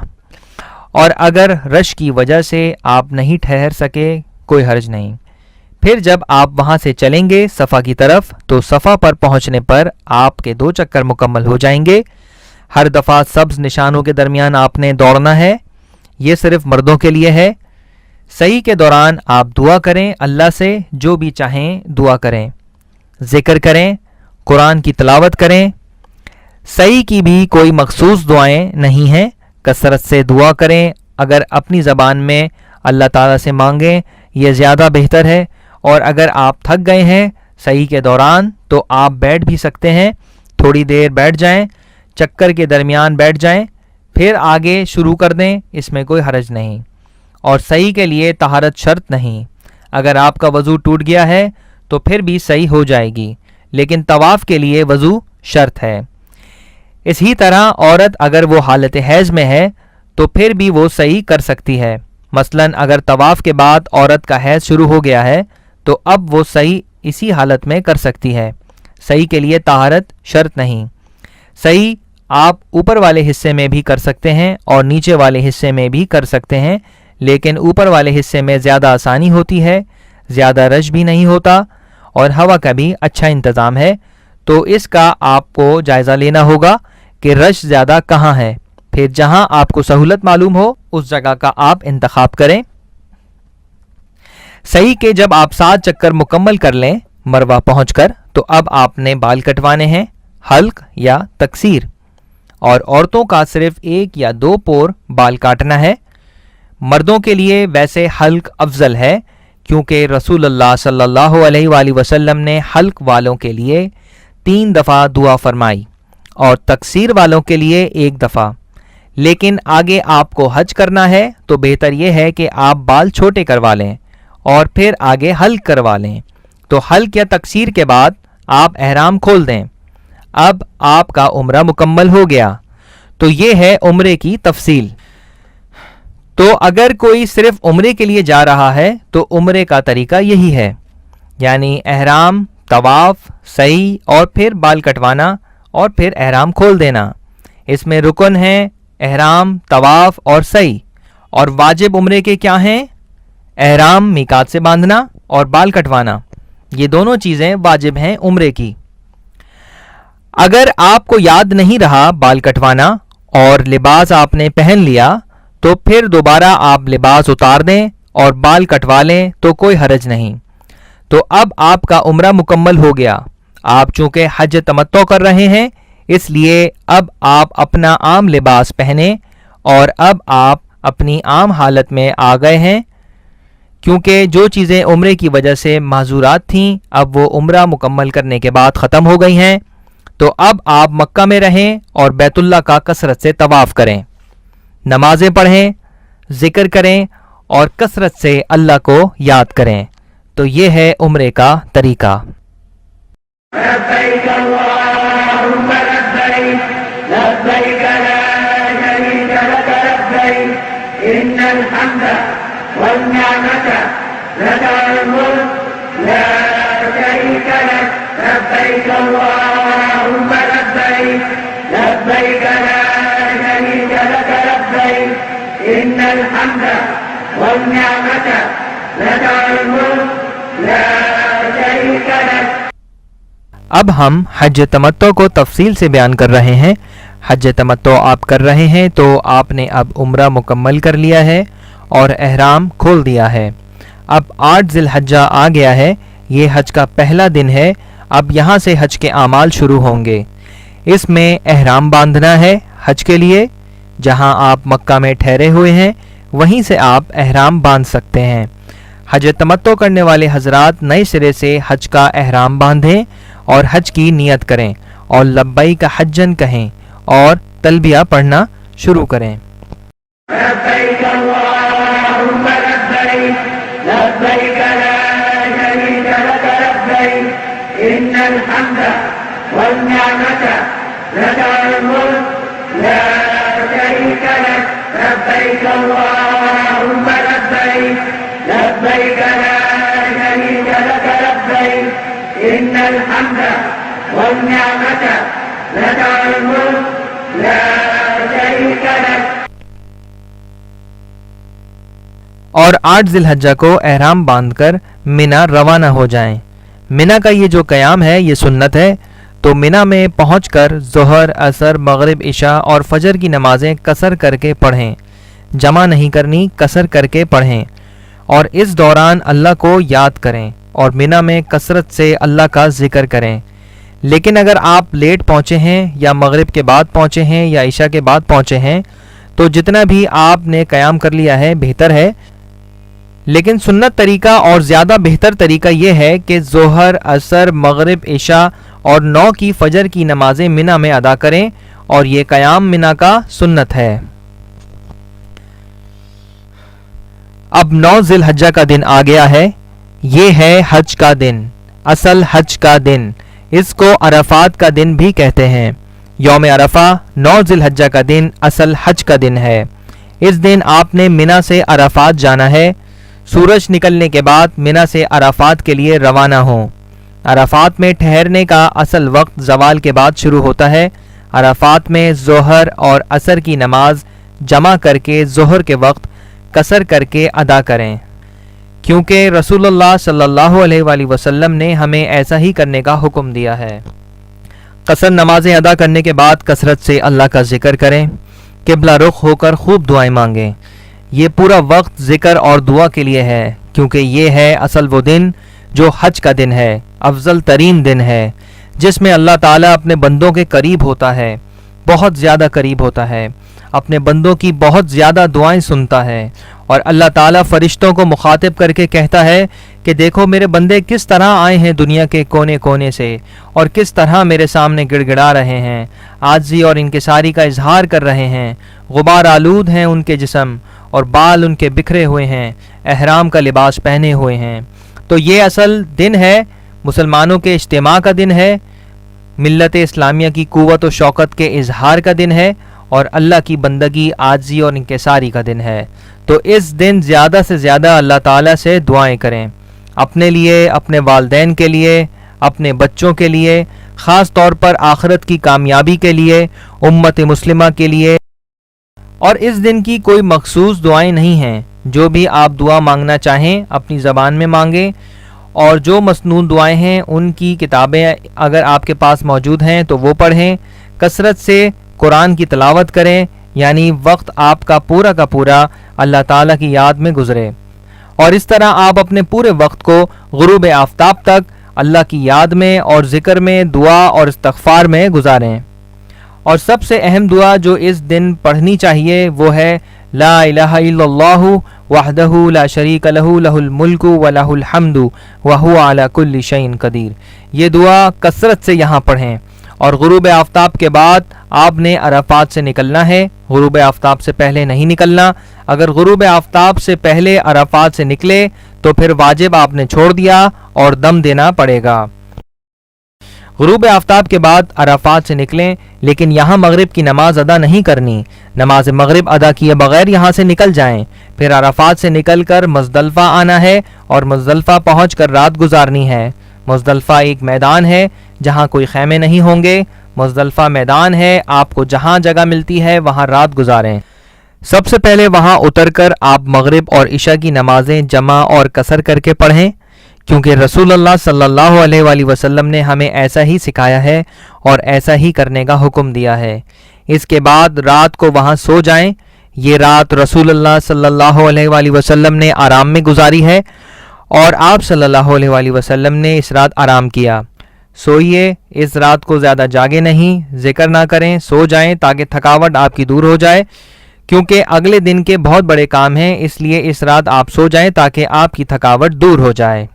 اور اگر رش کی وجہ سے آپ نہیں ٹھہر سکے کوئی حرج نہیں۔ پھر جب آپ وہاں سے چلیں گے صفا کی طرف تو صفا پر پہنچنے پر آپ کے 2 چکر مکمل ہو جائیں گے۔ ہر دفعہ سبز نشانوں کے درمیان آپ نے دوڑنا ہے، یہ صرف مردوں کے لیے ہے۔ صحیح کے دوران آپ دعا کریں، اللہ سے جو بھی چاہیں دعا کریں، ذکر کریں، قرآن کی تلاوت کریں۔ صحیح کی بھی کوئی مخصوص دعائیں نہیں ہیں، کثرت سے دعا کریں، اگر اپنی زبان میں اللہ تعالیٰ سے مانگیں یہ زیادہ بہتر ہے۔ اور اگر آپ تھک گئے ہیں صحیح کے دوران تو آپ بیٹھ بھی سکتے ہیں، تھوڑی دیر بیٹھ جائیں، چکر کے درمیان بیٹھ جائیں، پھر آگے شروع کر دیں، اس میں کوئی حرج نہیں۔ اور صحیح کے لیے طہارت شرط نہیں، اگر آپ کا وضو ٹوٹ گیا ہے تو پھر بھی صحیح ہو جائے گی، لیکن طواف کے لیے وضو شرط ہے۔ اسی طرح عورت اگر وہ حالت حیض میں ہے تو پھر بھی وہ صحیح کر سکتی ہے۔ مثلاً اگر طواف کے بعد عورت کا حیض شروع ہو گیا ہے تو اب وہ صحیح اسی حالت میں کر سکتی ہے۔ صحیح کے لیے طہارت شرط نہیں۔ صحیح آپ اوپر والے حصے میں بھی کر سکتے ہیں اور نیچے والے حصے میں بھی کر سکتے ہیں، لیکن اوپر والے حصے میں زیادہ آسانی ہوتی ہے، زیادہ رش بھی نہیں ہوتا اور ہوا کا بھی اچھا انتظام ہے، تو اس کا آپ کو جائزہ لینا ہوگا کہ رش زیادہ کہاں ہے، پھر جہاں آپ کو سہولت معلوم ہو اس جگہ کا آپ انتخاب کریں۔ صحیح کہ جب آپ 7 چکر مکمل کر لیں مروہ پہنچ کر تو اب آپ نے بال کٹوانے ہیں، حلق یا تقصیر، اور عورتوں کا صرف 1 یا 2 پور بال کاٹنا ہے۔ مردوں کے لیے ویسے حلق افضل ہے کیونکہ رسول اللہ صلی اللہ علیہ وآلہ وسلم نے حلق والوں کے لیے 3 دفعہ دعا فرمائی اور تقصیر والوں کے لیے 1 دفعہ۔ لیکن آگے آپ کو حج کرنا ہے تو بہتر یہ ہے کہ آپ بال چھوٹے کروا لیں اور پھر آگے حلق کروا لیں. تو حلق یا تقصیر کے بعد آپ احرام کھول دیں. اب آپ کا عمرہ مکمل ہو گیا. تو یہ ہے عمرے کی تفصیل. تو اگر کوئی صرف عمرے کے لیے جا رہا ہے تو عمرے کا طریقہ یہی ہے، یعنی احرام، طواف، سعی اور پھر بال کٹوانا اور پھر احرام کھول دینا. اس میں رکن ہیں احرام، طواف اور سعی. اور واجب عمرے کے کیا ہیں؟ احرام میقات سے باندھنا اور بال کٹوانا. یہ دونوں چیزیں واجب ہیں عمرے کی. اگر آپ کو یاد نہیں رہا بال کٹوانا اور لباس آپ نے پہن لیا تو پھر دوبارہ آپ لباس اتار دیں اور بال کٹوا لیں تو کوئی حرج نہیں. تو اب آپ کا عمرہ مکمل ہو گیا. آپ چونکہ حج تمتع کر رہے ہیں اس لیے اب آپ اپنا عام لباس پہنیں اور اب آپ اپنی عام حالت میں آ گئے ہیں، کیونکہ جو چیزیں عمرے کی وجہ سے معذورات تھیں اب وہ عمرہ مکمل کرنے کے بعد ختم ہو گئی ہیں. تو اب آپ مکہ میں رہیں اور بیت اللہ کا کثرت سے طواف کریں، نمازیں پڑھیں، ذکر کریں اور کثرت سے اللہ کو یاد کریں. تو یہ ہے عمرے کا طریقہ. لبيك اللهم لبيك لبيك لا شريك لك لبيك إن الحمد والنعمة لك الملك لا شريك لك لبيك اللهم لبيك لبيك لا شريك لك لبيك إن الحمد والنعمة لك الملك لا شريك لك. اب ہم حج تمتع کو تفصیل سے بیان کر رہے ہیں. حج تمتع آپ کر رہے ہیں تو آپ نے اب عمرہ مکمل کر لیا ہے اور احرام کھول دیا ہے. اب 8 ذی الحجہ آ گیا ہے، یہ حج کا پہلا دن ہے. اب یہاں سے حج کے اعمال شروع ہوں گے. اس میں احرام باندھنا ہے حج کے لیے. جہاں آپ مکہ میں ٹھہرے ہوئے ہیں وہیں سے آپ احرام باندھ سکتے ہیں. حج تمتع کرنے والے حضرات نئے سرے سے حج کا احرام باندھیں اور حج کی نیت کریں اور لبیک حجن کہیں اور تلبیہ پڑھنا شروع کریں. لبيك اللهم لبيك لبيك لا شريك لك لبيك إن الحمد والنعمة لك الملك لا شريك لك لبيك اللهم لبيك لبيك لا شريك لك لبيك إن الحمد والنعمة لك الملك لا شريك لك. اور 8 ذی الحجہ کو احرام باندھ کر منا روانہ ہو جائیں. منا کا یہ جو قیام ہے یہ سنت ہے. تو منا میں پہنچ کر ظہر، عصر، مغرب، عشاء اور فجر کی نمازیں قصر کر کے پڑھیں. جمع نہیں کرنی، قصر کر کے پڑھیں. اور اس دوران اللہ کو یاد کریں اور منا میں کثرت سے اللہ کا ذکر کریں. لیکن اگر آپ لیٹ پہنچے ہیں یا مغرب کے بعد پہنچے ہیں یا عشاء کے بعد پہنچے ہیں تو جتنا بھی آپ نے قیام کر لیا ہے بہتر ہے. لیکن سنت طریقہ اور زیادہ بہتر طریقہ یہ ہے کہ ظہر، عصر، مغرب، عشاء اور 9 کی فجر کی نمازیں منا میں ادا کریں اور یہ قیام منا کا سنت ہے. اب 9 ذی الحجہ کا دن آ گیا ہے. یہ ہے حج کا دن، اصل حج کا دن. اس کو عرفات کا دن بھی کہتے ہیں. یوم عرفہ 9 ذی الحجہ کا دن اصل حج کا دن ہے. اس دن آپ نے منا سے عرفات جانا ہے. سورج نکلنے کے بعد منا سے عرفات کے لیے روانہ ہوں. عرفات میں ٹھہرنے کا اصل وقت زوال کے بعد شروع ہوتا ہے. عرفات میں ظہر اور عصر کی نماز جمع کر کے ظہر کے وقت قصر کر کے ادا کریں، کیونکہ رسول اللہ صلی اللہ علیہ وآلہ وسلم نے ہمیں ایسا ہی کرنے کا حکم دیا ہے. قصر نمازیں ادا کرنے کے بعد کثرت سے اللہ کا ذکر کریں. قبلہ رخ ہو کر خوب دعائیں مانگیں. یہ پورا وقت ذکر اور دعا کے لیے ہے، کیونکہ یہ ہے اصل وہ دن جو حج کا دن ہے، افضل ترین دن ہے، جس میں اللہ تعالیٰ اپنے بندوں کے قریب ہوتا ہے، بہت زیادہ قریب ہوتا ہے، اپنے بندوں کی بہت زیادہ دعائیں سنتا ہے. اور اللہ تعالیٰ فرشتوں کو مخاطب کر کے کہتا ہے کہ دیکھو میرے بندے کس طرح آئے ہیں دنیا کے کونے کونے سے اور کس طرح میرے سامنے گڑ گڑا رہے ہیں، عاجزی اور انکساری کا اظہار کر رہے ہیں. غبار آلود ہیں ان کے جسم اور بال ان کے بکھرے ہوئے ہیں، احرام کا لباس پہنے ہوئے ہیں۔ تو یہ اصل دن ہے، مسلمانوں کے اجتماع کا دن ہے، ملت اسلامیہ کی قوت و شوکت کے اظہار کا دن ہے، اور اللہ کی بندگی، عاجزی اور انکساری کا دن ہے۔ تو اس دن زیادہ سے زیادہ اللہ تعالیٰ سے دعائیں کریں، اپنے لیے، اپنے والدین کے لیے، اپنے بچوں کے لیے، خاص طور پر آخرت کی کامیابی کے لیے، امت مسلمہ کے لیے۔ اور اس دن کی کوئی مخصوص دعائیں نہیں ہیں، جو بھی آپ دعا مانگنا چاہیں اپنی زبان میں مانگیں، اور جو مسنون دعائیں ہیں ان کی کتابیں اگر آپ کے پاس موجود ہیں تو وہ پڑھیں، کثرت سے قرآن کی تلاوت کریں، یعنی وقت آپ کا پورا اللہ تعالیٰ کی یاد میں گزرے، اور اس طرح آپ اپنے پورے وقت کو غروب آفتاب تک اللہ کی یاد میں اور ذکر میں، دعا اور استغفار میں گزاریں۔ اور سب سے اہم دعا جو اس دن پڑھنی چاہیے وہ ہے لا الہ الا اللہ وحدہ لا شریک لہ لہ الملک ولہ الحمد وہو علی کل شیء قدیر۔ یہ دعا کثرت سے یہاں پڑھیں، اور غروب آفتاب کے بعد آپ نے عرفات سے نکلنا ہے، غروب آفتاب سے پہلے نہیں نکلنا۔ اگر غروب آفتاب سے پہلے عرفات سے نکلے تو پھر واجب آپ نے چھوڑ دیا اور دم دینا پڑے گا۔ غروب آفتاب کے بعد عرفات سے نکلیں، لیکن یہاں مغرب کی نماز ادا نہیں کرنی، نماز مغرب ادا کیے بغیر یہاں سے نکل جائیں، پھر عرفات سے نکل کر مزدلفہ آنا ہے اور مزدلفہ پہنچ کر رات گزارنی ہے۔ مزدلفہ ایک میدان ہے جہاں کوئی خیمے نہیں ہوں گے، مزدلفہ میدان ہے، آپ کو جہاں جگہ ملتی ہے وہاں رات گزاریں۔ سب سے پہلے وہاں اتر کر آپ مغرب اور عشاء کی نمازیں جمع اور قصر کر کے پڑھیں، کیونکہ رسول اللہ صلی اللہ علیہ وآلہ وسلم نے ہمیں ایسا ہی سکھایا ہے اور ایسا ہی کرنے کا حکم دیا ہے۔ اس کے بعد رات کو وہاں سو جائیں۔ یہ رات رسول اللہ صلی اللہ علیہ وآلہ وسلم نے آرام میں گزاری ہے، اور آپ صلی اللہ علیہ وآلہ وسلم نے اس رات آرام کیا۔ سوئیے، اس رات کو زیادہ جاگے نہیں، ذکر نہ کریں، سو جائیں تاکہ تھکاوٹ آپ کی دور ہو جائے، کیونکہ اگلے دن کے بہت بڑے کام ہیں، اس لیے اس رات آپ سو جائیں تاکہ آپ کی تھکاوٹ دور ہو جائے۔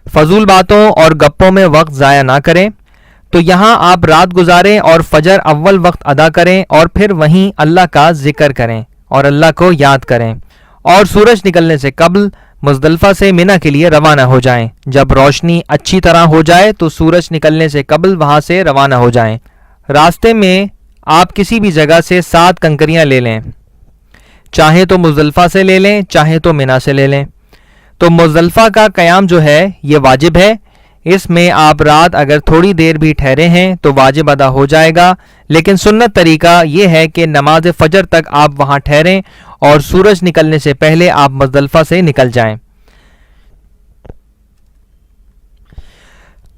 فضول باتوں اور گپوں میں وقت ضائع نہ کریں، تو یہاں آپ رات گزاریں اور فجر اول وقت ادا کریں، اور پھر وہیں اللہ کا ذکر کریں اور اللہ کو یاد کریں، اور سورج نکلنے سے قبل مزدلفہ سے منی کے لیے روانہ ہو جائیں۔ جب روشنی اچھی طرح ہو جائے تو سورج نکلنے سے قبل وہاں سے روانہ ہو جائیں۔ راستے میں آپ کسی بھی جگہ سے 7 کنکریاں لے لیں، چاہے تو مزدلفہ سے لے لیں، چاہے تو منی سے لے لیں۔ تو مزدلفہ کا قیام جو ہے یہ واجب ہے، اس میں آپ رات اگر تھوڑی دیر بھی ٹھہرے ہیں تو واجب ادا ہو جائے گا، لیکن سنت طریقہ یہ ہے کہ نماز فجر تک آپ وہاں ٹھہریں اور سورج نکلنے سے پہلے آپ مزدلفہ سے نکل جائیں۔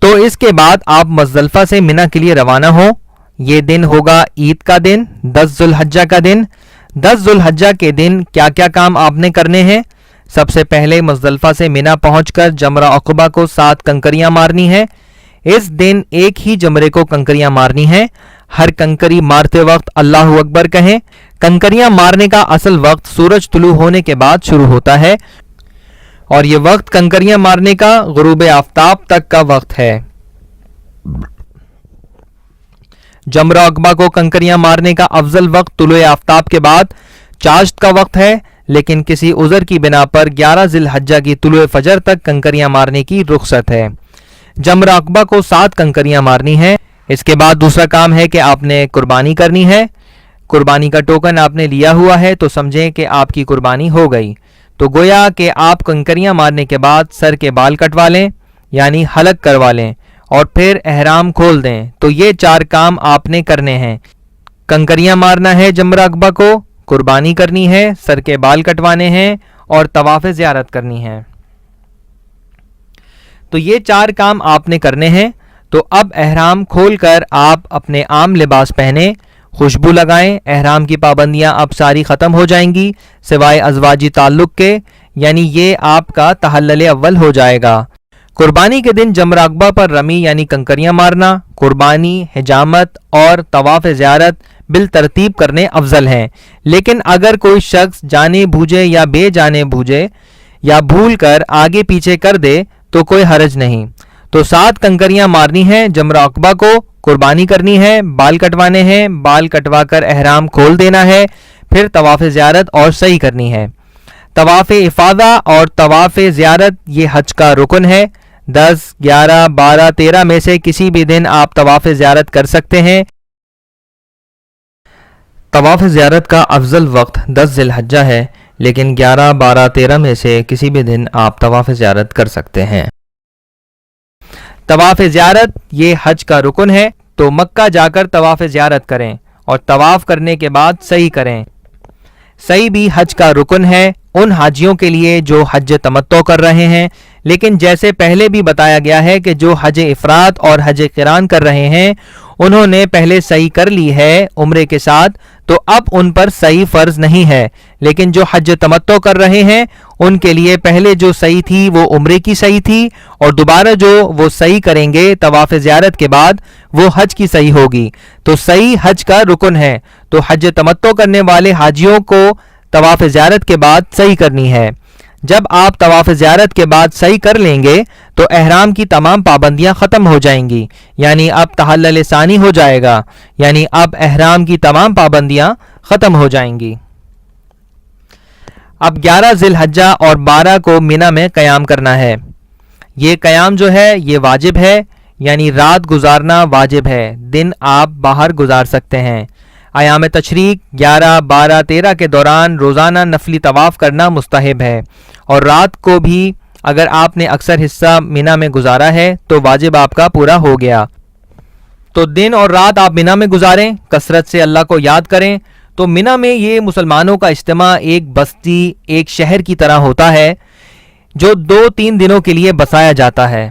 تو اس کے بعد آپ مزدلفہ سے منی کے لیے روانہ ہوں۔ یہ دن ہوگا عید کا دن، 10 ذی الحجہ کا دن۔ 10 ذی الحجہ کے دن کیا کیا کام آپ نے کرنے ہیں؟ سب سے پہلے مزدلفہ سے منی پہنچ کر جمرہ عقبہ کو 7 کنکریاں مارنی ہے۔ اس دن ایک ہی جمرے کو کنکریاں مارنی ہیں۔ ہر کنکری مارتے وقت اللہ اکبر کہیں۔ کنکریاں مارنے کا اصل وقت سورج طلوع ہونے کے بعد شروع ہوتا ہے، اور یہ وقت کنکریاں مارنے کا غروب آفتاب تک کا وقت ہے۔ جمرہ عقبہ کو کنکریاں مارنے کا افضل وقت طلوع آفتاب کے بعد چاشت کا وقت ہے، لیکن کسی عذر کی بنا پر 11 ذی الحجہ کی طلوع فجر تک کنکریاں مارنے کی رخصت ہے۔ جمرہ عقبہ کو 7 کنکریاں مارنی ہیں۔ اس کے بعد دوسرا کام ہے کہ آپ نے قربانی کرنی ہے۔ قربانی کا ٹوکن آپ نے لیا ہوا ہے تو سمجھیں کہ آپ کی قربانی ہو گئی۔ تو گویا کہ آپ کنکریاں مارنے کے بعد سر کے بال کٹوا لیں، یعنی حلق کروا لیں، اور پھر احرام کھول دیں۔ تو یہ 4 کام آپ نے کرنے ہیں۔ کنکریاں مارنا ہے جمرہ عقبہ کو، قربانی کرنی ہے، سر کے بال کٹوانے ہیں، اور طواف زیارت کرنی ہے۔ تو یہ 4 کام آپ نے کرنے ہیں۔ تو اب احرام کھول کر آپ اپنے عام لباس پہنیں، خوشبو لگائیں۔ احرام کی پابندیاں اب ساری ختم ہو جائیں گی سوائے ازواجی تعلق کے، یعنی یہ آپ کا تحلل اول ہو جائے گا۔ قربانی کے دن جمرہ عقبہ پر رمی یعنی کنکریاں مارنا، قربانی، حجامت اور طواف زیارت بالترتیب کرنے افضل ہیں، لیکن اگر کوئی شخص جانے بوجھے یا بے جانے بوجھے یا بھول کر آگے پیچھے کر دے تو کوئی حرج نہیں۔ تو 7 کنکریاں مارنی ہیں جمرہ عقبہ کو، قربانی کرنی ہے، بال کٹوانے ہیں، بال کٹوا کر احرام کھول دینا ہے، پھر طواف زیارت اور سعی کرنی ہے۔ طواف افاضہ اور طواف زیارت یہ حج کا رکن ہے۔ 10، 11، 12، 13 میں سے کسی بھی دن آپ طواف زیارت کر سکتے ہیں۔ طواف زیارت کا افضل وقت 10 ذی الحجہ ہے، لیکن 11، 12، 13 میں سے کسی بھی دن آپ طواف زیارت کر سکتے ہیں۔ طواف زیارت یہ حج کا رکن ہے، تو مکہ جا کر طواف زیارت کریں اور طواف کرنے کے بعد سعی کریں۔ سعی بھی حج کا رکن ہے ان حاجیوں کے لیے جو حج تمتع کر رہے ہیں، لیکن جیسے پہلے بھی بتایا گیا ہے کہ جو حج افراد اور حج قران کر رہے ہیں انہوں نے پہلے سعی کر لی ہے عمرے کے ساتھ، تو اب ان پر سعی فرض نہیں ہے، لیکن جو حج تمتع کر رہے ہیں ان کے لیے پہلے جو سعی تھی وہ عمرے کی سعی تھی، اور دوبارہ جو وہ سعی کریں گے طواف زیارت کے بعد وہ حج کی سعی ہوگی۔ تو سعی حج کا رکن ہے، تو حج تمتع کرنے والے حاجیوں کو طواف زیارت کے بعد سعی کرنی ہے۔ جب آپ طواف زیارت کے بعد سعی کر لیں گے تو احرام کی تمام پابندیاں ختم ہو جائیں گی، یعنی اب تحلل ثانی ہو جائے گا، یعنی اب احرام کی تمام پابندیاں ختم ہو جائیں گی۔ اب 11 ذی الحجہ اور 12 کو منی میں قیام کرنا ہے۔ یہ قیام جو ہے یہ واجب ہے، یعنی رات گزارنا واجب ہے، دن آپ باہر گزار سکتے ہیں۔ ایام تشریق 11، 12، 13 کے دوران روزانہ نفلی طواف کرنا مستحب ہے، اور رات کو بھی اگر آپ نے اکثر حصہ منی میں گزارا ہے تو واجب آپ کا پورا ہو گیا۔ تو دن اور رات آپ منی میں گزاریں، کثرت سے اللہ کو یاد کریں۔ تو منی میں یہ مسلمانوں کا اجتماع ایک بستی، ایک شہر کی طرح ہوتا ہے جو 2-3 دنوں کے لیے بسایا جاتا ہے۔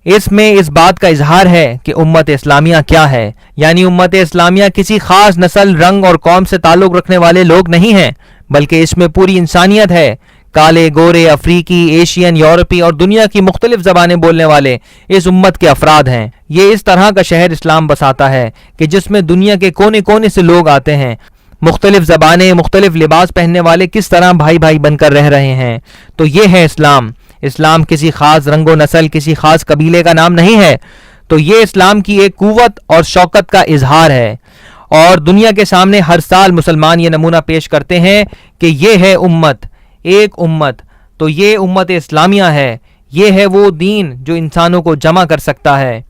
اس میں اس بات کا اظہار ہے کہ امت اسلامیہ کیا ہے، یعنی امت اسلامیہ کسی خاص نسل، رنگ اور قوم سے تعلق رکھنے والے لوگ نہیں ہیں، بلکہ اس میں پوری انسانیت ہے۔ کالے، گورے، افریقی، ایشین، یورپی اور دنیا کی مختلف زبانیں بولنے والے اس امت کے افراد ہیں۔ یہ اس طرح کا شہر اسلام بساتا ہے کہ جس میں دنیا کے کونے کونے سے لوگ آتے ہیں، مختلف زبانیں، مختلف لباس پہننے والے کس طرح بھائی بھائی بن کر رہ رہے ہیں۔ تو یہ ہے اسلام۔ اسلام کسی خاص رنگ و نسل، کسی خاص قبیلے کا نام نہیں ہے۔ تو یہ اسلام کی ایک قوت اور شوکت کا اظہار ہے، اور دنیا کے سامنے ہر سال مسلمان یہ نمونہ پیش کرتے ہیں کہ یہ ہے امت، ایک امت۔ تو یہ امت اسلامیہ ہے، یہ ہے وہ دین جو انسانوں کو جمع کر سکتا ہے،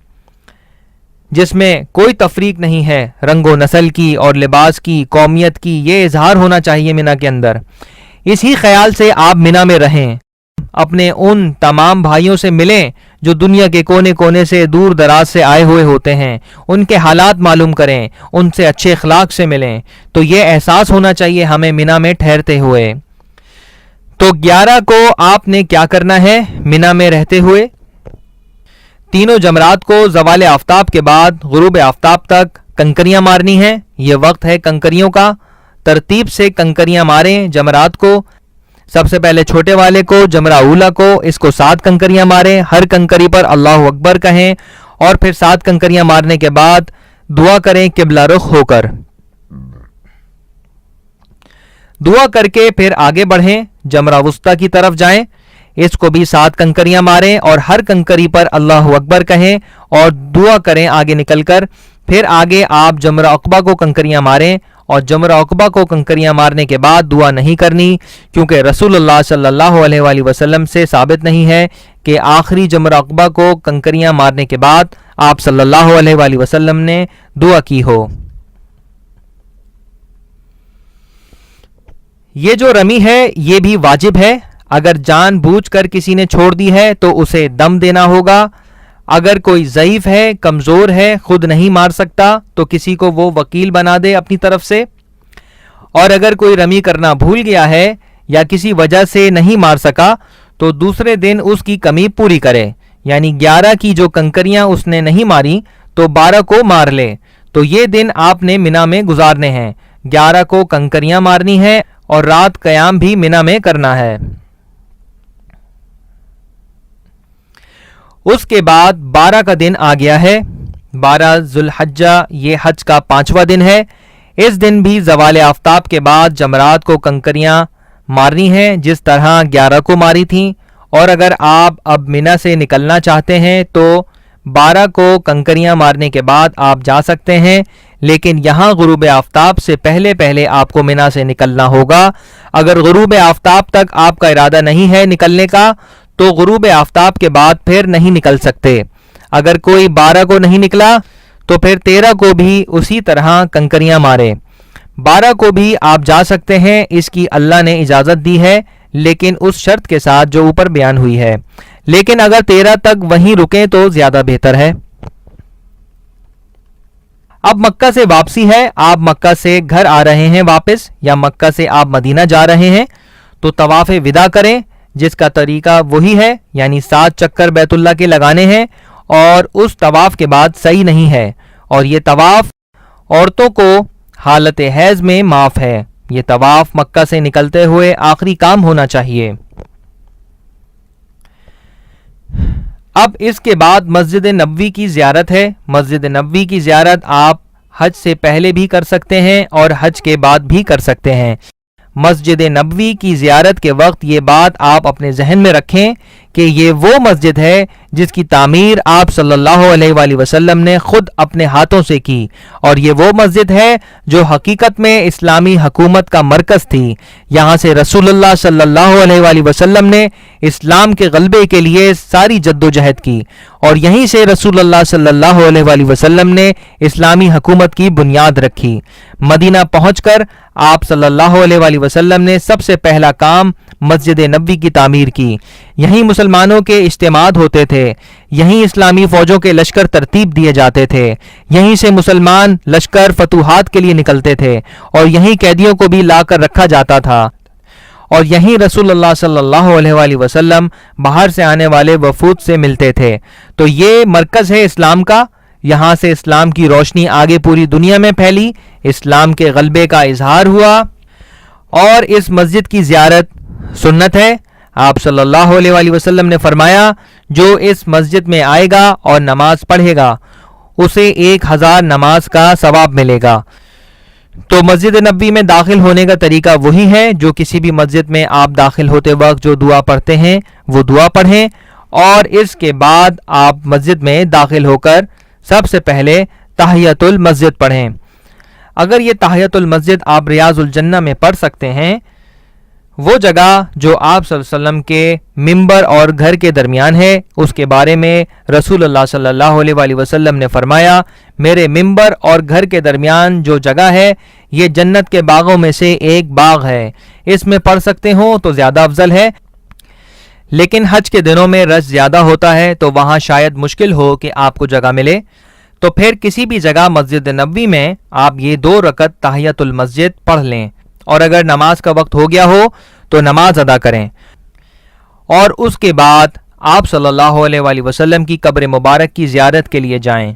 جس میں کوئی تفریق نہیں ہے رنگ و نسل کی اور لباس کی، قومیت کی۔ یہ اظہار ہونا چاہیے منی کے اندر۔ اسی خیال سے آپ منی میں رہیں، اپنے ان تمام بھائیوں سے ملیں جو دنیا کے کونے کونے سے، دور دراز سے آئے ہوئے ہوتے ہیں، ان کے حالات معلوم کریں، ان سے اچھے اخلاق سے ملیں۔ تو یہ احساس ہونا چاہیے ہمیں منی میں ٹھہرتے ہوئے۔ تو 11 کو آپ نے کیا کرنا ہے منی میں رہتے ہوئے؟ تینوں جمرات کو زوال آفتاب کے بعد غروب آفتاب تک کنکریاں مارنی ہیں۔ یہ وقت ہے کنکریوں کا۔ ترتیب سے کنکریاں ماریں جمرات کو۔ سب سے پہلے چھوٹے والے کو، جمرہ اولا کو، اس کو 7 کنکریاں ماریں۔ ہر کنکری پر اللہ اکبر کہیں، اور پھر 7 کنکریاں مارنے کے بعد دعا کریں قبلہ رخ ہو کر۔ دعا کر کے پھر آگے بڑھیں، جمرہ وسطیٰ کی طرف جائیں، اس کو بھی 7 کنکریاں ماریں، اور ہر کنکری پر اللہ اکبر کہیں اور دعا کریں آگے نکل کر۔ پھر آگے آپ جمرہ عقبہ کو کنکریاں ماریں، اور جمرہ عقبہ کو کنکریاں مارنے کے بعد دعا نہیں کرنی، کیونکہ رسول اللہ صلی اللہ علیہ وآلہ وسلم سے ثابت نہیں ہے کہ آخری جمرہ عقبہ کو کنکریاں مارنے کے بعد آپ صلی اللہ علیہ وآلہ وسلم نے دعا کی ہو۔ یہ جو رمی ہے یہ بھی واجب ہے۔ اگر جان بوجھ کر کسی نے چھوڑ دی ہے تو اسے دم دینا ہوگا۔ اگر کوئی ضعیف ہے، کمزور ہے، خود نہیں مار سکتا تو کسی کو وہ وکیل بنا دے اپنی طرف سے۔ اور اگر کوئی رمی کرنا بھول گیا ہے یا کسی وجہ سے نہیں مار سکا تو دوسرے دن اس کی کمی پوری کرے، یعنی 11 کی جو کنکریاں اس نے نہیں ماری تو 12 کو مار لے۔ تو یہ دن آپ نے منی میں گزارنے ہیں۔ 11 کو کنکریاں مارنی ہے اور رات قیام بھی منی میں کرنا ہے۔ اس کے بعد 12 کا دن آ گیا ہے۔ 12 ذی الحجہ یہ حج کا 5واں دن ہے۔ اس دن بھی زوال آفتاب کے بعد جمرات کو کنکریاں مارنی ہیں جس طرح 11 کو ماری تھیں، اور اگر آپ اب منی سے نکلنا چاہتے ہیں تو 12 کو کنکریاں مارنے کے بعد آپ جا سکتے ہیں، لیکن یہاں غروب آفتاب سے پہلے پہلے آپ کو منا سے نکلنا ہوگا۔ اگر غروب آفتاب تک آپ کا ارادہ نہیں ہے نکلنے کا تو غروب آفتاب کے بعد پھر نہیں نکل سکتے۔ اگر کوئی 12 کو نہیں نکلا تو پھر 13 کو بھی اسی طرح کنکریاں مارے۔ 12 کو بھی آپ جا سکتے ہیں، اس کی اللہ نے اجازت دی ہے، لیکن اس شرط کے ساتھ جو اوپر بیان ہوئی ہے، لیکن اگر 13 تک وہیں رکیں تو زیادہ بہتر ہے۔ اب مکہ سے واپسی ہے، آپ مکہ سے گھر آ رہے ہیں واپس، یا مکہ سے آپ مدینہ جا رہے ہیں، تو طواف وداع کریں، جس کا طریقہ وہی ہے، یعنی 7 چکر بیت اللہ کے لگانے ہیں، اور اس طواف کے بعد سعی نہیں ہے، اور یہ طواف عورتوں کو حالت حیض میں معاف ہے۔ یہ طواف مکہ سے نکلتے ہوئے آخری کام ہونا چاہیے۔ اب اس کے بعد مسجد نبوی کی زیارت ہے۔ مسجد نبوی کی زیارت آپ حج سے پہلے بھی کر سکتے ہیں اور حج کے بعد بھی کر سکتے ہیں۔ مسجد نبوی کی زیارت کے وقت یہ بات آپ اپنے ذہن میں رکھیں کہ یہ وہ مسجد ہے جس کی تعمیر آپ صلی اللہ علیہ وآلہ وسلم نے خود اپنے ہاتھوں سے کی، اور یہ وہ مسجد ہے جو حقیقت میں اسلامی حکومت کا مرکز تھی۔ یہاں سے رسول اللہ صلی اللہ علیہ وآلہ وسلم نے اسلام کے غلبے کے لیے ساری جد و جہد کی، اور یہیں سے رسول اللہ صلی اللہ علیہ وآلہ وسلم نے اسلامی حکومت کی بنیاد رکھی۔ مدینہ پہنچ کر آپ صلی اللہ علیہ وآلہ وسلم نے سب سے پہلا کام مسجد نبوی کی تعمیر کی۔ یہیں مسلمانوں کے اجتماعات ہوتے تھے، یہیں اسلامی فوجوں کے لشکر ترتیب دیے جاتے تھے، یہیں سے مسلمان لشکر فتوحات کے لیے نکلتے تھے، اور یہیں قیدیوں کو بھی لا کر رکھا جاتا تھا، اور یہیں رسول اللہ صلی اللہ علیہ وآلہ وسلم باہر سے آنے والے وفود سے ملتے تھے۔ تو یہ مرکز ہے اسلام کا، یہاں سے اسلام کی روشنی آگے پوری دنیا میں پھیلی، اسلام کے غلبے کا اظہار ہوا، اور اس مسجد کی زیارت سنت ہے۔ آپ صلی اللہ علیہ وآلہ وسلم نے فرمایا، جو اس مسجد میں آئے گا اور نماز پڑھے گا اسے 1000 نماز کا ثواب ملے گا۔ تو مسجد نبوی میں داخل ہونے کا طریقہ وہی ہے جو کسی بھی مسجد میں آپ داخل ہوتے وقت جو دعا پڑھتے ہیں وہ دعا پڑھیں، اور اس کے بعد آپ مسجد میں داخل ہو کر سب سے پہلے تحیۃ المسجد پڑھیں۔ اگر یہ تحیۃ المسجد آپ ریاض الجنہ میں پڑھ سکتے ہیں، وہ جگہ جو آپ صلی اللہ علیہ وسلم کے ممبر اور گھر کے درمیان ہے، اس کے بارے میں رسول اللہ صلی اللہ علیہ وآلہ وسلم نے فرمایا، میرے ممبر اور گھر کے درمیان جو جگہ ہے یہ جنت کے باغوں میں سے ایک باغ ہے، اس میں پڑھ سکتے ہوں تو زیادہ افضل ہے۔ لیکن حج کے دنوں میں رش زیادہ ہوتا ہے تو وہاں شاید مشکل ہو کہ آپ کو جگہ ملے، تو پھر کسی بھی جگہ مسجد نبوی میں آپ یہ 2 رکعت تحیۃ المسجد پڑھ لیں، اور اگر نماز کا وقت ہو گیا ہو تو نماز ادا کریں، اور اس کے بعد آپ صلی اللہ علیہ وآلہ وسلم کی قبر مبارک کی زیارت کے لیے جائیں۔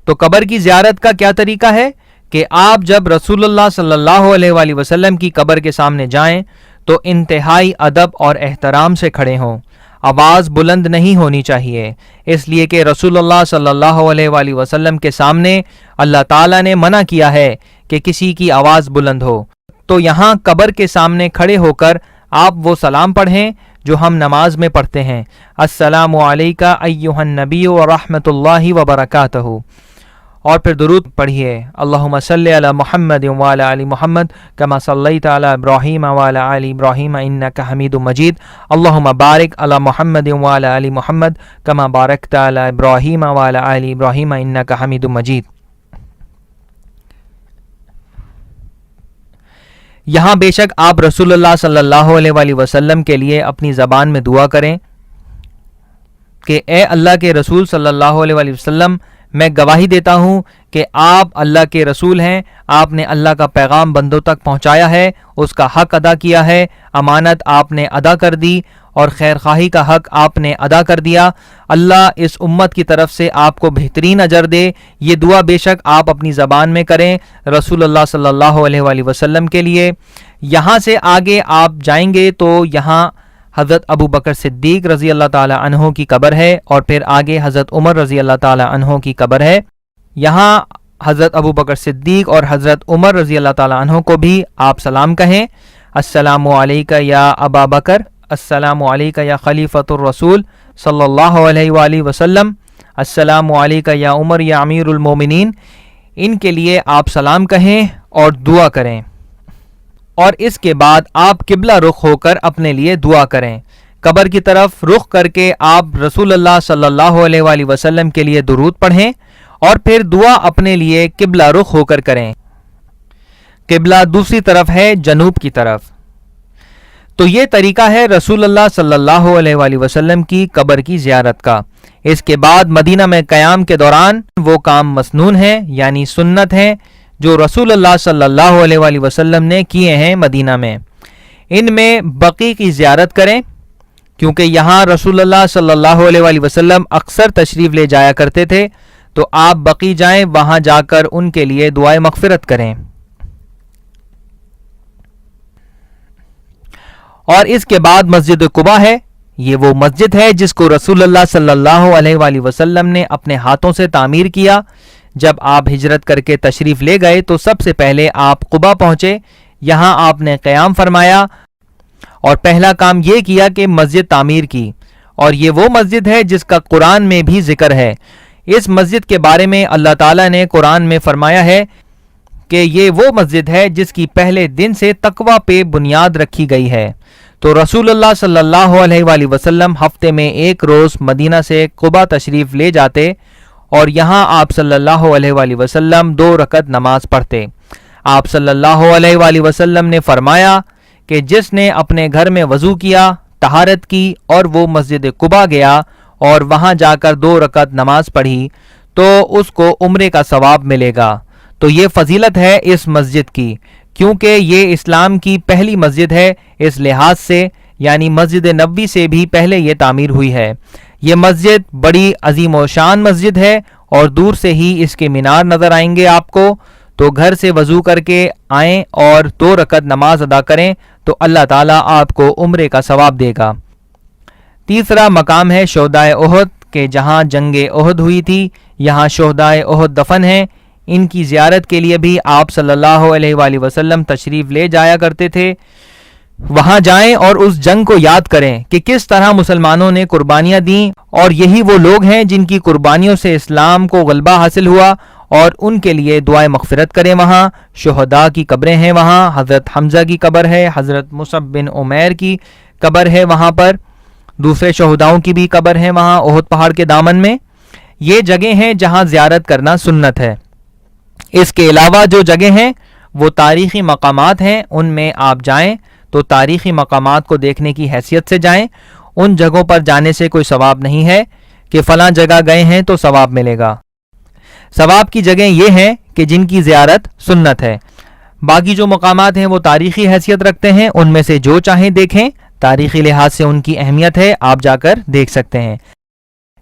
تو قبر کی زیارت کا کیا طریقہ ہے کہ آپ جب رسول اللہ صلی اللہ علیہ وآلہ وسلم کی قبر کے سامنے جائیں تو انتہائی ادب اور احترام سے کھڑے ہوں، آواز بلند نہیں ہونی چاہیے، اس لیے کہ رسول اللہ صلی اللہ علیہ وآلہ وسلم کے سامنے اللہ تعالیٰ نے منع کیا ہے کہ کسی کی آواز بلند ہو۔ تو یہاں قبر کے سامنے کھڑے ہو کر آپ وہ سلام پڑھیں جو ہم نماز میں پڑھتے ہیں، السلام علیکہ ایہا النبی ورحمۃ اللہ وبرکاتہ، اور پھر درود پڑھیے، اللہم صلی علی محمد وعلی آل محمد کما صلیت علی ابراہیم وعلی آل ابراہیم انک حمید مجید، اللہم بارک علی محمد وعلی آل محمد کما بارکت علی ابراہیم وعلی آل ابراہیم انک حمید مجید۔ یہاں بے شک آپ رسول اللہ صلی اللہ علیہ وآلہ وسلم کے لیے اپنی زبان میں دعا کریں کہ اے اللہ کے رسول صلی اللہ علیہ وآلہ وسلم، میں گواہی دیتا ہوں کہ آپ اللہ کے رسول ہیں، آپ نے اللہ کا پیغام بندوں تک پہنچایا ہے، اس کا حق ادا کیا ہے، امانت آپ نے ادا کر دی، اور خیر خواہی کا حق آپ نے ادا کر دیا۔ اللہ اس امت کی طرف سے آپ کو بہترین اجر دے۔ یہ دعا بے شک آپ اپنی زبان میں کریں رسول اللہ صلی اللہ علیہ وآلہ وسلم کے لیے۔ یہاں سے آگے آپ جائیں گے تو یہاں حضرت ابو بکر صدیق رضی اللہ تعالی عنہ کی قبر ہے، اور پھر آگے حضرت عمر رضی اللہ تعالی عنہ کی قبر ہے۔ یہاں حضرت ابو بکر صدیق اور حضرت عمر رضی اللہ تعالی عنہ کو بھی آپ سلام کہیں، السلام علیکہ یا ابا بکر، السلام علیکہ یا خلیفۃ الرسول صلی اللہ علیہ وآلہ وسلم، السلام علیکہ یا عمر یا امیر المومنین، ان کے لیے آپ سلام کہیں اور دعا کریں، اور اس کے بعد آپ قبلہ رخ ہو کر اپنے لیے دعا کریں۔ قبر کی طرف رخ کر کے آپ رسول اللہ صلی اللہ علیہ وآلہ وسلم کے لیے درود پڑھیں اور پھر دعا اپنے لیے قبلہ رخ ہو کر کریں۔ قبلہ دوسری طرف ہے، جنوب کی طرف۔ تو یہ طریقہ ہے رسول اللہ صلی اللہ علیہ وآلہ وسلم کی قبر کی زیارت کا۔ اس کے بعد مدینہ میں قیام کے دوران وہ کام مسنون ہیں، یعنی سنت ہیں، جو رسول اللہ صلی اللہ علیہ وآلہ وسلم نے کیے ہیں مدینہ میں۔ ان میں بقیع کی زیارت کریں، کیونکہ یہاں رسول اللہ صلی اللہ علیہ وآلہ وسلم اکثر تشریف لے جایا کرتے تھے، تو آپ بقیع جائیں، وہاں جا کر ان کے لیے دعائے مغفرت کریں۔ اور اس کے بعد مسجد قباء ہے۔ یہ وہ مسجد ہے جس کو رسول اللہ صلی اللہ علیہ وآلہ وسلم نے اپنے ہاتھوں سے تعمیر کیا۔ جب آپ ہجرت کر کے تشریف لے گئے تو سب سے پہلے آپ قباء پہنچے، یہاں آپ نے قیام فرمایا اور پہلا کام یہ کیا کہ مسجد تعمیر کی، اور یہ وہ مسجد ہے جس کا قرآن میں بھی ذکر ہے۔ اس مسجد کے بارے میں اللہ تعالیٰ نے قرآن میں فرمایا ہے کہ یہ وہ مسجد ہے جس کی پہلے دن سے تقویٰ پہ بنیاد رکھی گئی ہے۔ تو رسول اللہ صلی اللہ علیہ وآلہ وسلم ہفتے میں ایک روز مدینہ سے قباء تشریف لے جاتے اور یہاں آپ صلی اللہ علیہ وآلہ وسلم 2 رکعت نماز پڑھتے۔ آپ صلی اللہ علیہ وآلہ وسلم نے فرمایا کہ جس نے اپنے گھر میں وضو کیا، طہارت کی اور وہ مسجد قباء گیا اور وہاں جا کر 2 رکعت نماز پڑھی تو اس کو عمرے کا ثواب ملے گا۔ تو یہ فضیلت ہے اس مسجد کی، کیونکہ یہ اسلام کی پہلی مسجد ہے اس لحاظ سے، یعنی مسجد نبوی سے بھی پہلے یہ تعمیر ہوئی ہے۔ یہ مسجد بڑی عظیم و شان مسجد ہے اور دور سے ہی اس کے مینار نظر آئیں گے آپ کو، تو گھر سے وضو کر کے آئیں اور 2 رکعت نماز ادا کریں تو اللہ تعالیٰ آپ کو عمرے کا ثواب دے گا۔ تیسرا مقام ہے شہدائے احد کہ جہاں جنگ احد ہوئی تھی، یہاں شہدائے احد دفن ہیں۔ ان کی زیارت کے لیے بھی آپ صلی اللہ علیہ وآلہ وسلم تشریف لے جایا کرتے تھے۔ وہاں جائیں اور اس جنگ کو یاد کریں کہ کس طرح مسلمانوں نے قربانیاں دیں، اور یہی وہ لوگ ہیں جن کی قربانیوں سے اسلام کو غلبہ حاصل ہوا، اور ان کے لیے دعائے مغفرت کریں۔ وہاں شہداء کی قبریں ہیں، وہاں حضرت حمزہ کی قبر ہے، حضرت مصعب بن عمیر کی قبر ہے، وہاں پر دوسرے شہداؤں کی بھی قبر ہے وہاں احد پہاڑ کے دامن میں۔ یہ جگہ ہیں جہاں زیارت کرنا سنت ہے۔ اس کے علاوہ جو جگہ ہیں وہ تاریخی مقامات ہیں، ان میں آپ جائیں تو تاریخی مقامات کو دیکھنے کی حیثیت سے جائیں۔ ان جگہوں پر جانے سے کوئی ثواب نہیں ہے کہ فلاں جگہ گئے ہیں تو ثواب ملے گا۔ ثواب کی جگہیں یہ ہیں کہ جن کی زیارت سنت ہے۔ باقی جو مقامات ہیں وہ تاریخی حیثیت رکھتے ہیں، ان میں سے جو چاہیں دیکھیں، تاریخی لحاظ سے ان کی اہمیت ہے، آپ جا کر دیکھ سکتے ہیں۔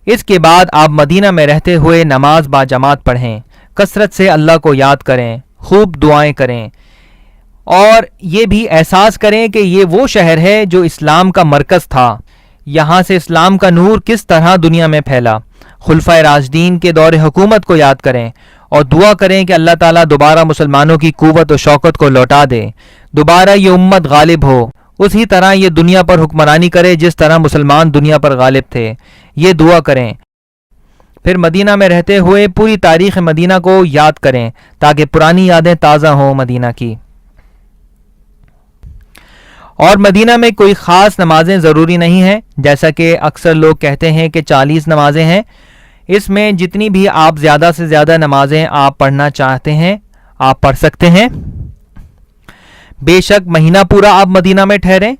اس کے بعد آپ مدینہ میں رہتے ہوئے نماز با جماعت پڑھیں، کثرت سے اللہ کو یاد کریں، خوب دعائیں کریں، اور یہ بھی احساس کریں کہ یہ وہ شہر ہے جو اسلام کا مرکز تھا۔ یہاں سے اسلام کا نور کس طرح دنیا میں پھیلا۔ خلفائے راشدین کے دور حکومت کو یاد کریں اور دعا کریں کہ اللہ تعالیٰ دوبارہ مسلمانوں کی قوت و شوکت کو لوٹا دے، دوبارہ یہ امت غالب ہو، اسی طرح یہ دنیا پر حکمرانی کرے جس طرح مسلمان دنیا پر غالب تھے۔ یہ دعا کریں۔ پھر مدینہ میں رہتے ہوئے پوری تاریخ مدینہ کو یاد کریں تاکہ پرانی یادیں تازہ ہوں مدینہ کی۔ اور مدینہ میں کوئی خاص نمازیں ضروری نہیں ہیں، جیسا کہ اکثر لوگ کہتے ہیں کہ 40 نمازیں ہیں۔ اس میں جتنی بھی آپ زیادہ سے زیادہ نمازیں آپ پڑھنا چاہتے ہیں آپ پڑھ سکتے ہیں۔ بے شک مہینہ پورا آپ مدینہ میں ٹھہریں،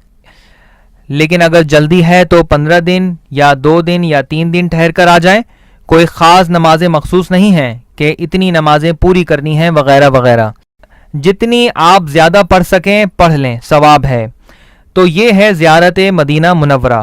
لیکن اگر جلدی ہے تو 15 دن یا 2 دن یا 3 دن ٹھہر کر آ جائیں۔ کوئی خاص نمازیں مخصوص نہیں ہیں کہ اتنی نمازیں پوری کرنی ہیں وغیرہ وغیرہ۔ جتنی آپ زیادہ پڑھ سکیں پڑھ لیں، ثواب ہے۔ تو یہ ہے زیارت مدینہ منورہ۔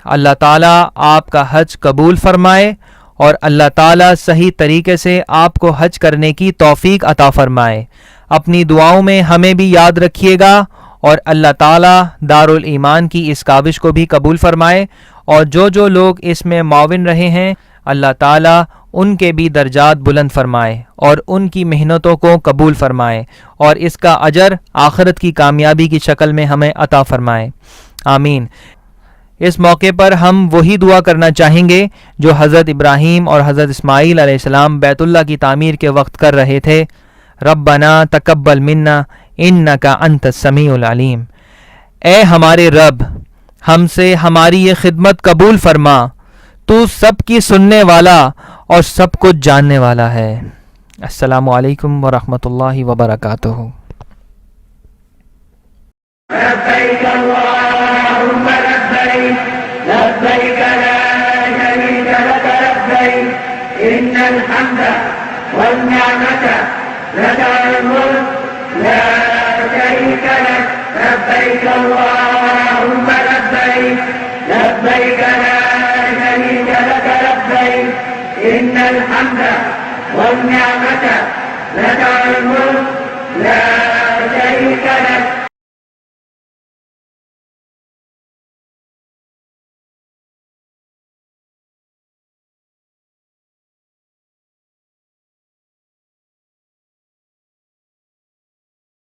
اللہ تعالیٰ آپ کا حج قبول فرمائے اور اللہ تعالیٰ صحیح طریقے سے آپ کو حج کرنے کی توفیق عطا فرمائے۔ اپنی دعاؤں میں ہمیں بھی یاد رکھیے گا، اور اللہ تعالیٰ دارالایمان کی اس کاوش کو بھی قبول فرمائے، اور جو لوگ اس میں معاون رہے ہیں اللہ تعالیٰ ان کے بھی درجات بلند فرمائے اور ان کی محنتوں کو قبول فرمائے، اور اس کا اجر آخرت کی کامیابی کی شکل میں ہمیں عطا فرمائے، آمین۔ اس موقع پر ہم وہی دعا کرنا چاہیں گے جو حضرت ابراہیم اور حضرت اسماعیل علیہ السلام بیت اللہ کی تعمیر کے وقت کر رہے تھے. ربنا تقبل منا انک انت السمیع العلیم. اے ہمارے رب، ہم سے ہماری یہ خدمت قبول فرما، تو سب کی سننے والا اور سب کچھ جاننے والا ہے. السلام علیکم ورحمۃ اللہ وبرکاتہ. لبيك اللهم لبيك لبيك لا شريك لك لبيك إن الحمد والنعمة لك الملك لا شريك لك لبيك اللهم لبيك لبيك لا شريك لك لبيك إن الحمد والنعمة لك الملك لا شريك لك